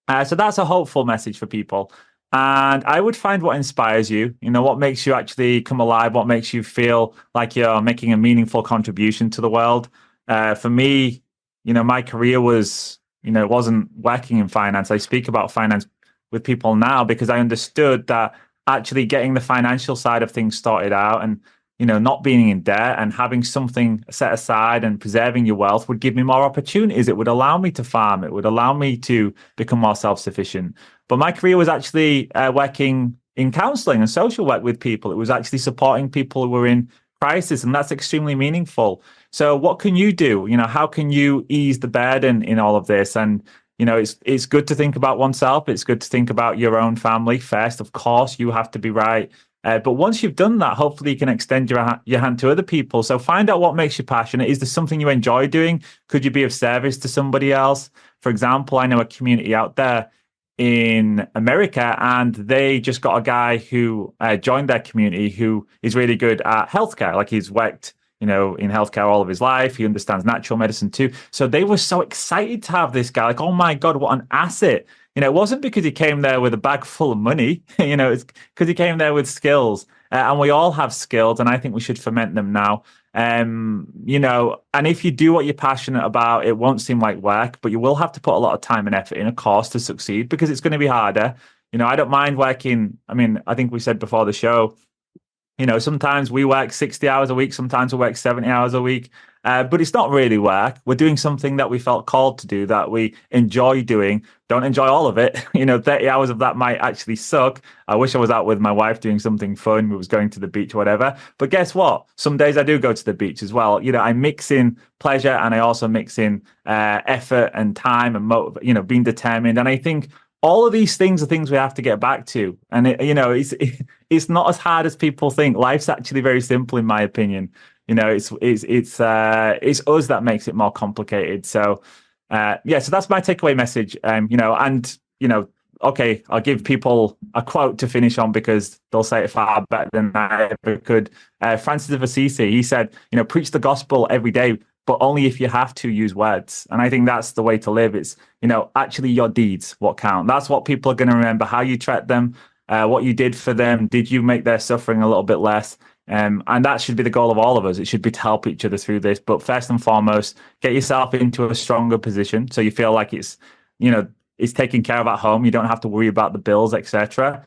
that's a hopeful message for people. And I would find what inspires you, what makes you actually come alive, what makes you feel like you're making a meaningful contribution to the world. For me, my career was, it wasn't working in finance. I speak about finance with people now because I understood that actually getting the financial side of things sorted out and, not being in debt and having something set aside and preserving your wealth would give me more opportunities. It would allow me to farm. It would allow me to become more self-sufficient. But my career was actually working in counseling and social work with people. It was actually supporting people who were in crisis, and that's extremely meaningful. So what can you do? How can you ease the burden in all of this? And, it's good to think about oneself. It's good to think about your own family first. Of course, you have to be right. But once you've done that, hopefully you can extend your hand to other people. So find out what makes you passionate. Is there something you enjoy doing? Could you be of service to somebody else? For example, I know a community out there in America, and they just got a guy who joined their community who is really good at healthcare. Like he's worked, in healthcare all of his life. He understands natural medicine too. So they were so excited to have this guy. Like, oh my God, what an asset. It wasn't because he came there with a bag full of money. It's because he came there with skills. And we all have skills, and I think we should foment them now. And if you do what you're passionate about, it won't seem like work, but you will have to put a lot of time and effort in, of course, to succeed, because it's going to be harder. I don't mind working. I think we said before the show, sometimes we work 60 hours a week, sometimes we work 70 hours a week, but it's not really work. We're doing something that we felt called to do, that we enjoy doing. Don't enjoy all of it. 30 hours of that might actually suck. I wish I was out with my wife doing something fun. We was going to the beach or whatever. But guess what? Some days I do go to the beach as well. I mix in pleasure, and I also mix in effort and time and being determined. And I think all of these things are things we have to get back to. And it's not as hard as people think. Life's actually very simple, in my opinion. It's us that makes it more complicated. So so that's my takeaway message. Okay, I'll give people a quote to finish on because they'll say it far better than I ever could. Francis of Assisi, he said, preach the gospel every day, but only if you have to use words. And I think that's the way to live. It's, actually your deeds, what count. That's what people are going to remember, how you treat them, what you did for them. Did you make their suffering a little bit less? And that should be the goal of all of us. It should be to help each other through this. But first and foremost, get yourself into a stronger position so you feel like it's taken care of at home. You don't have to worry about the bills, etc.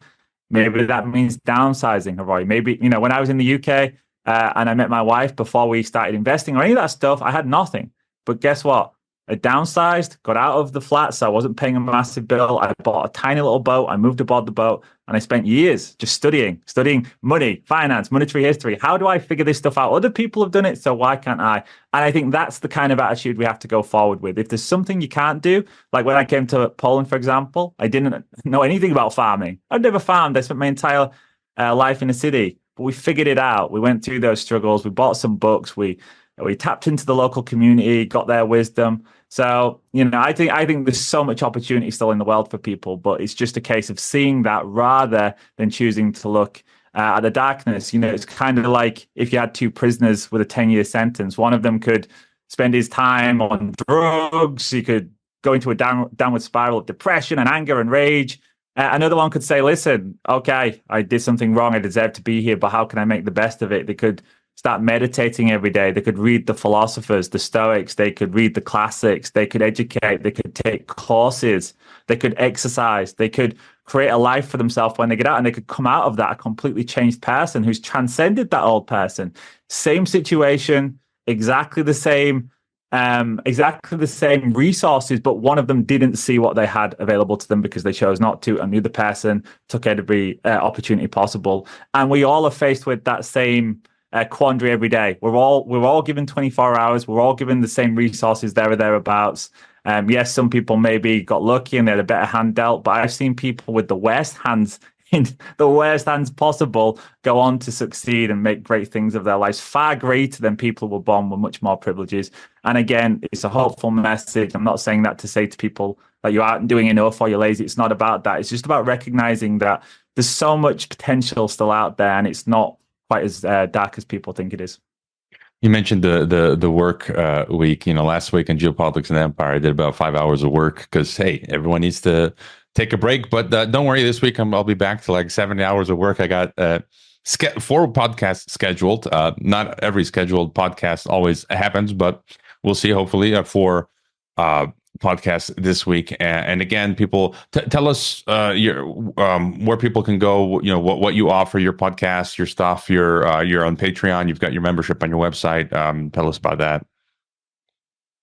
Maybe that means downsizing, Roy. Maybe, when I was in the UK and I met my wife before we started investing or any of that stuff, I had nothing. But guess what? I downsized, got out of the flat, so I wasn't paying a massive bill. I bought a tiny little boat. I moved aboard the boat, and I spent years just studying money, finance, monetary history. How do I figure this stuff out? Other people have done it, so why can't I? And I think that's the kind of attitude we have to go forward with. If there's something you can't do, like when I came to Poland, for example, I didn't know anything about farming. I'd never farmed. I spent my entire life in a city, but we figured it out. We went through those struggles. We bought some books. We tapped into the local community, got their wisdom. So, I think there's so much opportunity still in the world for people, but it's just a case of seeing that rather than choosing to look at the darkness. It's kind of like if you had two prisoners with a 10-year sentence. One of them could spend his time on drugs. He could go into a downward spiral of depression and anger and rage. Another one could say, listen, okay, I did something wrong. I deserve to be here, but how can I make the best of it? They could start meditating every day. They could read the philosophers, the Stoics. They could read the classics. They could educate. They could take courses. They could exercise. They could create a life for themselves when they get out, and they could come out of that a completely changed person who's transcended that old person. Same situation, exactly the same resources, but one of them didn't see what they had available to them because they chose not to, and the other person took every opportunity possible. And we all are faced with that same quandary every day. We're all given 24 hours. We're all given the same resources there or thereabouts. Yes, some people maybe got lucky and they had a better hand dealt, but I've seen people with the worst hands in the worst hands possible go on to succeed and make great things of their lives, far greater than people who were born with much more privileges. And again, it's a hopeful message. I'm not saying that to say to people that you aren't doing enough or you're lazy. It's not about that. It's just about recognizing that there's so much potential still out there, and it's not quite as dark as people think it is. You mentioned the work week. Last week in Geopolitics and Empire, I did about 5 hours of work because, hey, everyone needs to take a break. But don't worry, this week I'll be back to like 70 hours of work. I got 4 podcasts scheduled. Not every scheduled podcast always happens, but we'll see. Hopefully, 4 podcast this week. And again, people tell us where people can go, what you offer, your podcast, your stuff, you're on Patreon, you've got your membership on your website. Tell us about that.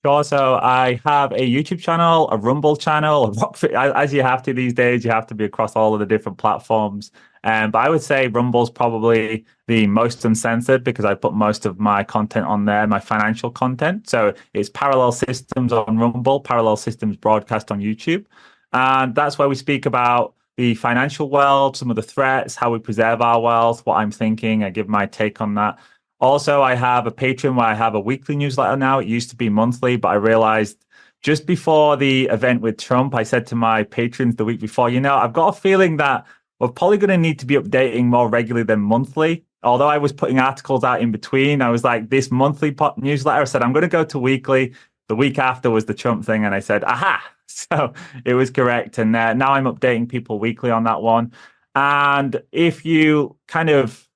Sure. So I have a YouTube channel, a Rumble channel, as you have to these days. You have to be across all of the different platforms. But I would say Rumble's probably the most uncensored because I put most of my content on there, my financial content. So it's Parallel Systems on Rumble, Parallel Systems broadcast on YouTube. And that's where we speak about the financial world, some of the threats, how we preserve our wealth, what I'm thinking. I give my take on that. Also, I have a Patreon where I have a weekly newsletter now. It used to be monthly, but I realized just before the event with Trump, I said to my patrons the week before, I've got a feeling that we're probably going to need to be updating more regularly than monthly. Although I was putting articles out in between, I was like, this monthly newsletter, I said, I'm going to go to weekly. The week after was the Trump thing, and I said, aha! So it was correct. And now I'm updating people weekly on that one. And if you kind of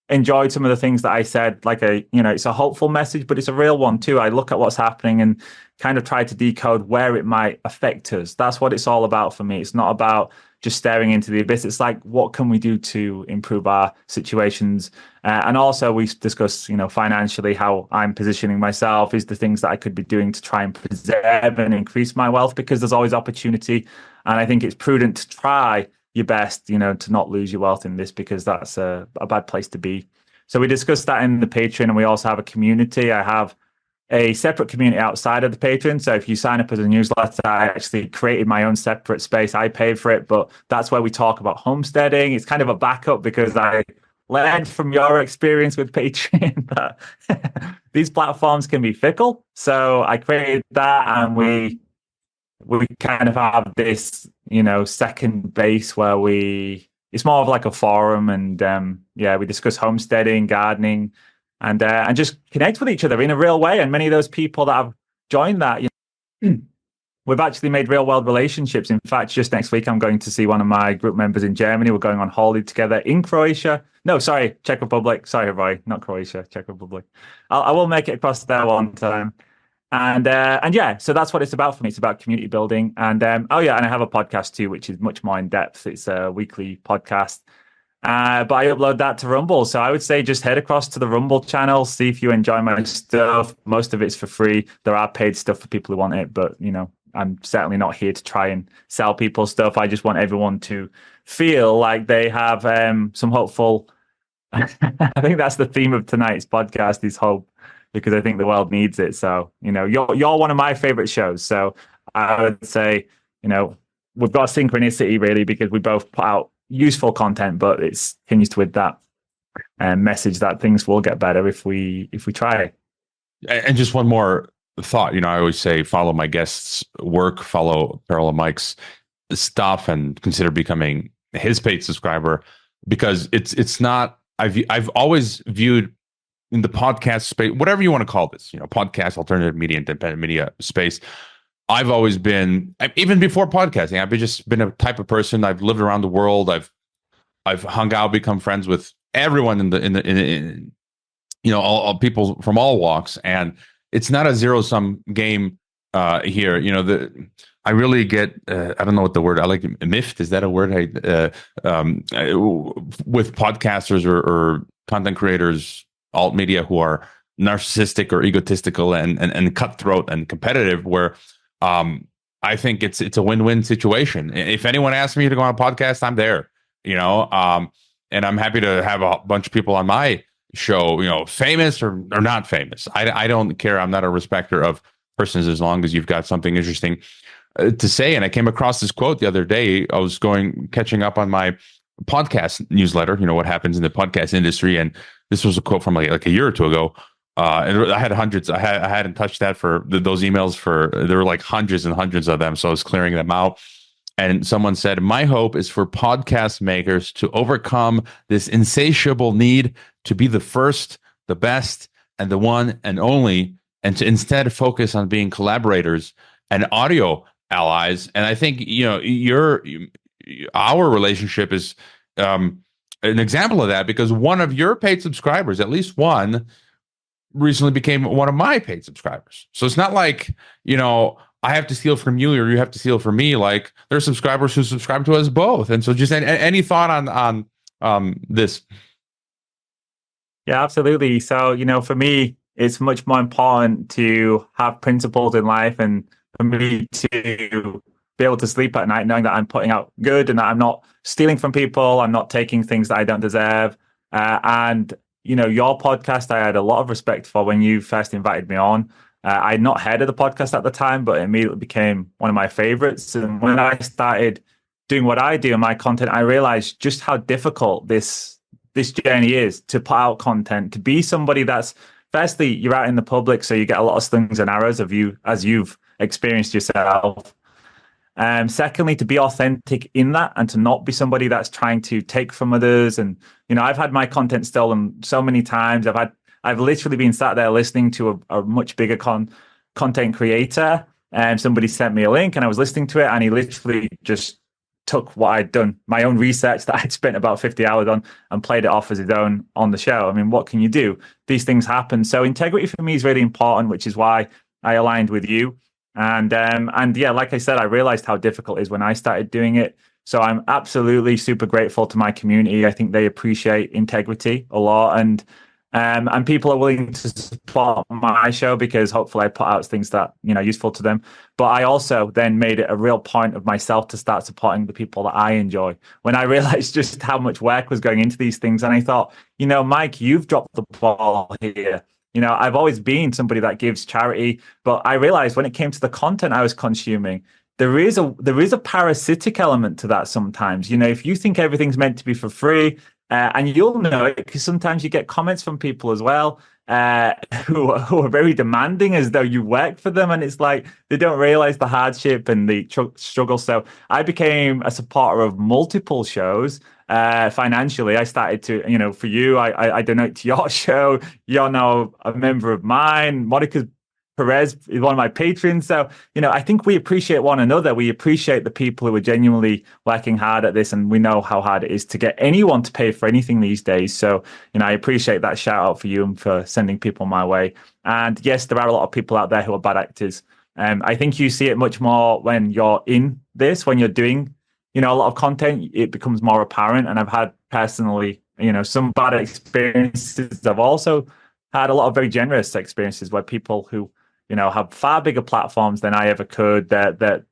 enjoyed some of the things that I said, it's a hopeful message, but it's a real one too. I look at what's happening and kind of try to decode where it might affect us. That's what it's all about for me. It's not about just staring into the abyss. It's like, what can we do to improve our situations? And also we discuss, financially, how I'm positioning myself, is the things that I could be doing to try and preserve and increase my wealth, because there's always opportunity. And I think it's prudent to try your best, to not lose your wealth in this, because that's a bad place to be. So we discussed that in the Patreon, and we also have a community. I have a separate community outside of the Patreon. So if you sign up as a newsletter, I actually created my own separate space. I paid for it, but that's where we talk about homesteading. It's kind of a backup because I learned from your experience with Patreon that these platforms can be fickle. So I created that, and we kind of have this, second base where it's more of like a forum, and we discuss homesteading, gardening, and just connect with each other in a real way. And many of those people that have joined that, we've actually made real world relationships. In fact, just next week, I'm going to see one of my group members in Germany. We're going on holiday together in Croatia. No, sorry, Czech Republic. Sorry, Roy, not Croatia, Czech Republic. I will make it across there one time. And yeah, so that's what it's about for me. It's about community building. And oh yeah, and I have a podcast too, which is much more in depth. It's a weekly podcast. But I upload that to Rumble. So I would say just head across to the Rumble channel, see if you enjoy my stuff. Most of it's for free. There are paid stuff for people who want it, but I'm certainly not here to try and sell people stuff. I just want everyone to feel like they have some hopeful. I think that's the theme of tonight's podcast is hope, because I think the world needs it. So, you're one of my favorite shows. So I would say, we've got synchronicity really, because we both put out useful content, but it's hinged with that message that things will get better if we try. And just one more thought, I always say follow my guests' work, follow Parallel Mike's stuff, and consider becoming his paid subscriber, because it's not. I've always viewed in the podcast space, whatever you want to call this, podcast, alternative media, independent media space. I've always been, even before podcasting, I've just been a type of person. I've lived around the world. I've hung out, become friends with everyone in all people from all walks, and it's not a zero-sum game here. I really get I don't know what the word, I like miffed. Is that a word? With podcasters or content creators, alt media, who are narcissistic or egotistical and cutthroat and competitive, where I think it's a win-win situation. If anyone asks me to go on a podcast, I'm there, and I'm happy to have a bunch of people on my show, famous or not famous. I don't care. I'm not a respecter of persons as long as you've got something interesting to say. And I came across this quote the other day. I was catching up on my podcast newsletter, what happens in the podcast industry. And this was a quote from like a year or two ago. And I had hundreds. I hadn't touched that for those emails there were like hundreds and hundreds of them. So I was clearing them out. And someone said, "My hope is for podcast makers to overcome this insatiable need to be the first, the best, and the one and only, and to instead focus on being collaborators and audio allies." And I think, our relationship is an example of that, because one of your paid subscribers, at least one, recently became one of my paid subscribers. So it's not like, I have to steal from you or you have to steal from me. Like, there's subscribers who subscribe to us both. And so just any thought on this? Yeah, absolutely. So, for me, it's much more important to have principles in life, and for me to be able to sleep at night knowing that I'm putting out good and that I'm not stealing from people. I'm not taking things that I don't deserve. And your podcast, I had a lot of respect for when you first invited me on. I had not heard of the podcast at the time, but it immediately became one of my favorites. And when I started doing what I do in my content, I realized just how difficult this journey is to put out content, to be somebody that's, firstly, you're out in the public, so you get a lot of slings and arrows of you as you've experienced yourself. Secondly, to be authentic in that and to not be somebody that's trying to take from others. And, I've had my content stolen so many times. I've literally been sat there listening to a much bigger content creator, and somebody sent me a link and I was listening to it, and he literally just took what I'd done, my own research that I'd spent about 50 hours on, and played it off as his own on the show. I mean, what can you do? These things happen. So integrity for me is really important, which is why I aligned with you. And yeah, like I said, I realized how difficult it is when I started doing it. So I'm absolutely super grateful to my community. I think they appreciate integrity a lot, and people are willing to support my show because hopefully I put out things that useful to them. But I also then made it a real point of myself to start supporting the people that I enjoy. When I realized just how much work was going into these things, and I thought, Mike, you've dropped the ball here. I've always been somebody that gives charity, but I realized when it came to the content I was consuming, there is a parasitic element to that sometimes. If you think everything's meant to be for free, and you'll know it because sometimes you get comments from people as well who are very demanding, as though you work for them, and it's like they don't realize the hardship and the struggle. So I became a supporter of multiple shows. Financially, I started to, for you, I donate to your show. You're now a member of mine. Monica's Perez is one of my patrons. So, I think we appreciate one another. We appreciate the people who are genuinely working hard at this. And we know how hard it is to get anyone to pay for anything these days. So, I appreciate that shout out for you and for sending people my way. And yes, there are a lot of people out there who are bad actors. I think you see it much more when you're in this, when you're doing, a lot of content, it becomes more apparent. And I've had personally, some bad experiences. I've also had a lot of very generous experiences where people who, have far bigger platforms than I ever could, that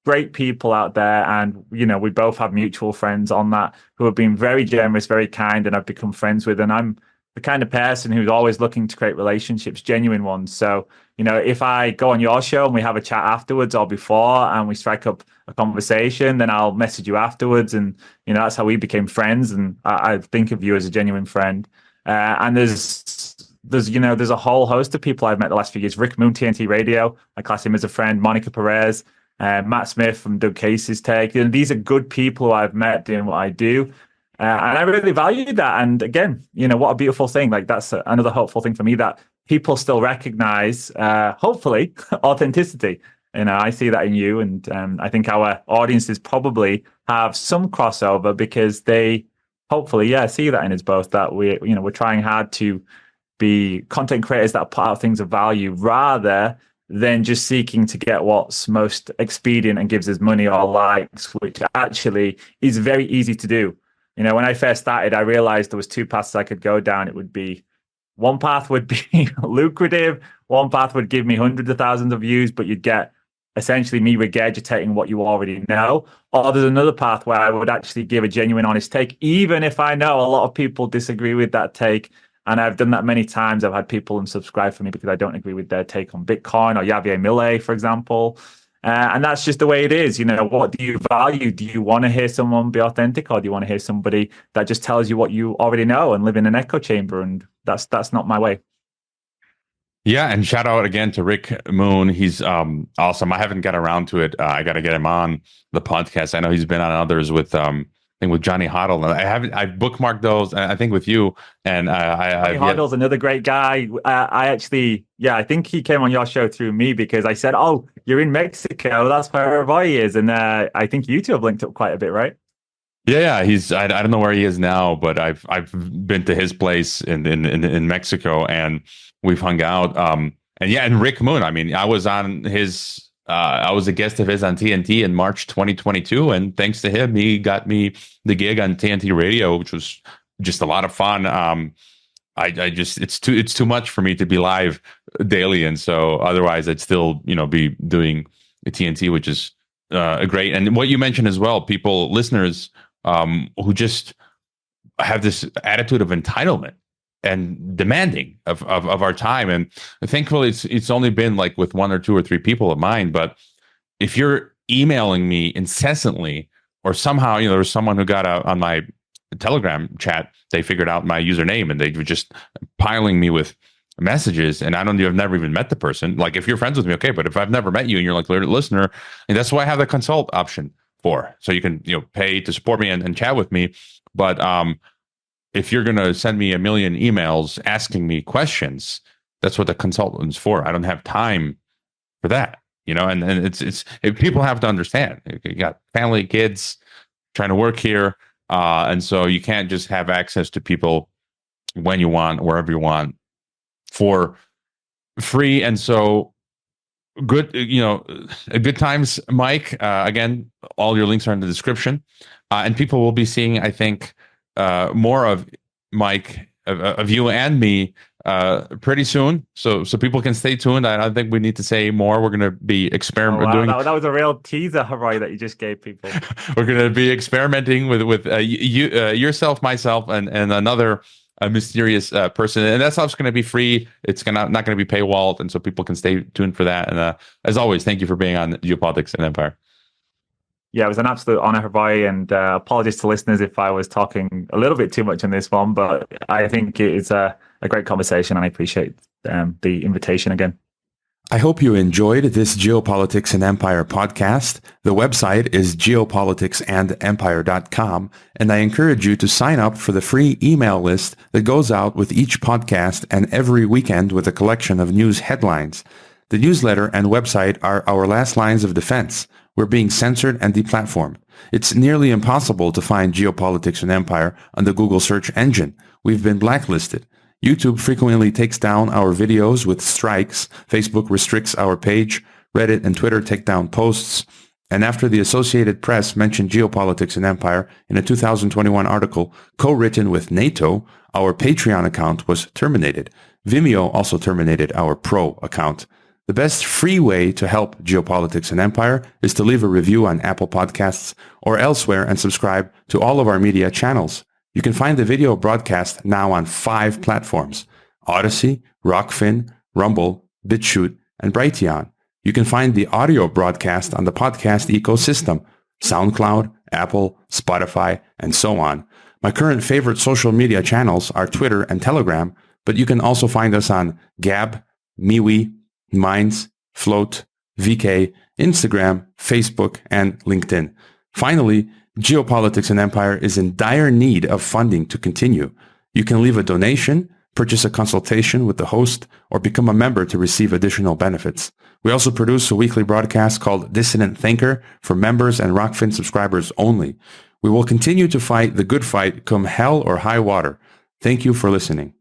great people out there. And, we both have mutual friends on that who have been very generous, very kind, and I've become friends with. And I'm the kind of person who's always looking to create relationships, genuine ones. So, if I go on your show and we have a chat afterwards or before and we strike up a conversation, then I'll message you afterwards. And, that's how we became friends. And I think of you as a genuine friend. And there's a whole host of people I've met the last few years. Rick Moon, TNT Radio, I class him as a friend. Monica Perez, Matt Smith from Doug Case's Take. These are good people who I've met doing what I do. And I really value that. And again, what a beautiful thing. Like that's another hopeful thing for me, that people still recognize, hopefully, authenticity. I see that in you. And I think our audiences probably have some crossover because they hopefully, see that in us both, that we're trying hard to be content creators that put out things of value rather than just seeking to get what's most expedient and gives us money or likes, which actually is very easy to do. When I first started, I realized there was two paths I could go down. It would be, one path would be lucrative. One path would give me hundreds of thousands of views, but you'd get essentially me regurgitating what you already know. Or there's another path where I would actually give a genuine, honest take, even if I know a lot of people disagree with that take. And I've done that many times. I've had people unsubscribe from me because I don't agree with their take on Bitcoin or Javier Milei, for example. And that's just the way it is. What do you value? Do you want to hear someone be authentic, or do you want to hear somebody that just tells you what you already know and live in an echo chamber? And that's not my way. Yeah, and shout out again to Rick Moon. He's awesome. I haven't got around to it. I got to get him on the podcast. I know he's been on others with I think with Johnny Hoddle. I've bookmarked those. I think with you and Johnny Hoddle's another great guy. I think he came on your show through me because I said, "Oh, you're in Mexico. That's where Hawaii is." And I think you two have linked up quite a bit, right? Yeah. He's I don't know where he is now, but I've been to his place in Mexico and we've hung out. And Rick Moon. I mean, I was on his. I was a guest of his on TNT in March 2022, and thanks to him, he got me the gig on TNT Radio, which was just a lot of fun. I just it's too much for me to be live daily, and so otherwise I'd still be doing TNT, which is great. And what you mentioned as well, listeners who just have this attitude of entitlement and demanding of our time. And thankfully it's only been like with one or two or three people of mine. But if you're emailing me incessantly, or somehow, there's someone who got on my Telegram chat, they figured out my username and they were just piling me with messages. And I've never even met the person. Like if you're friends with me, okay. But if I've never met you and you're like a listener, and that's why I have the consult option for, so you can, pay to support me and chat with me. But, if you're going to send me a million emails asking me questions, that's what the consultant's for. I don't have time for that, and it's people have to understand. You got family, kids, trying to work here. And so you can't just have access to people when you want, wherever you want for free. And so good, good times, Mike. Again, all your links are in the description. And people will be seeing, I think, more of Mike, of you and me, pretty soon. So people can stay tuned. I don't think we need to say more. We're going to be experimenting. That was a real teaser, Haroy, that you just gave people. We're going to be experimenting with yourself, myself, and another mysterious person. And that stuff's going to be free. It's not going to be paywalled, and so people can stay tuned for that. And as always, thank you for being on Geopolitics and Empire. Yeah, it was an absolute honor, Hawaii, and apologies to listeners if I was talking a little bit too much on this one, but I think it's a great conversation, and I appreciate the invitation again. I hope you enjoyed this Geopolitics and Empire podcast. The website is geopoliticsandempire.com, and I encourage you to sign up for the free email list that goes out with each podcast and every weekend with a collection of news headlines. The newsletter and website are our last lines of defense. We're being censored and deplatformed. It's nearly impossible to find Geopolitics and Empire on the Google search engine. We've been blacklisted. YouTube frequently takes down our videos with strikes. Facebook restricts our page. Reddit and Twitter take down posts. And after the Associated Press mentioned Geopolitics and Empire in a 2021 article co-written with NATO, our Patreon account was terminated. Vimeo also terminated our Pro account. The best free way to help Geopolitics and Empire is to leave a review on Apple Podcasts or elsewhere and subscribe to all of our media channels. You can find the video broadcast now on 5 platforms: Odyssey, Rockfin, Rumble, BitChute, and Brighteon. You can find the audio broadcast on the podcast ecosystem: SoundCloud, Apple, Spotify, and so on. My current favorite social media channels are Twitter and Telegram, but you can also find us on Gab, MeWe, Minds, Float, VK, Instagram, Facebook, and LinkedIn. Finally, Geopolitics and Empire is in dire need of funding to continue. You can leave a donation, purchase a consultation with the host, or become a member to receive additional benefits. We also produce a weekly broadcast called Dissident Thinker for members and Rockfin subscribers only. We will continue to fight the good fight come hell or high water. Thank you for listening.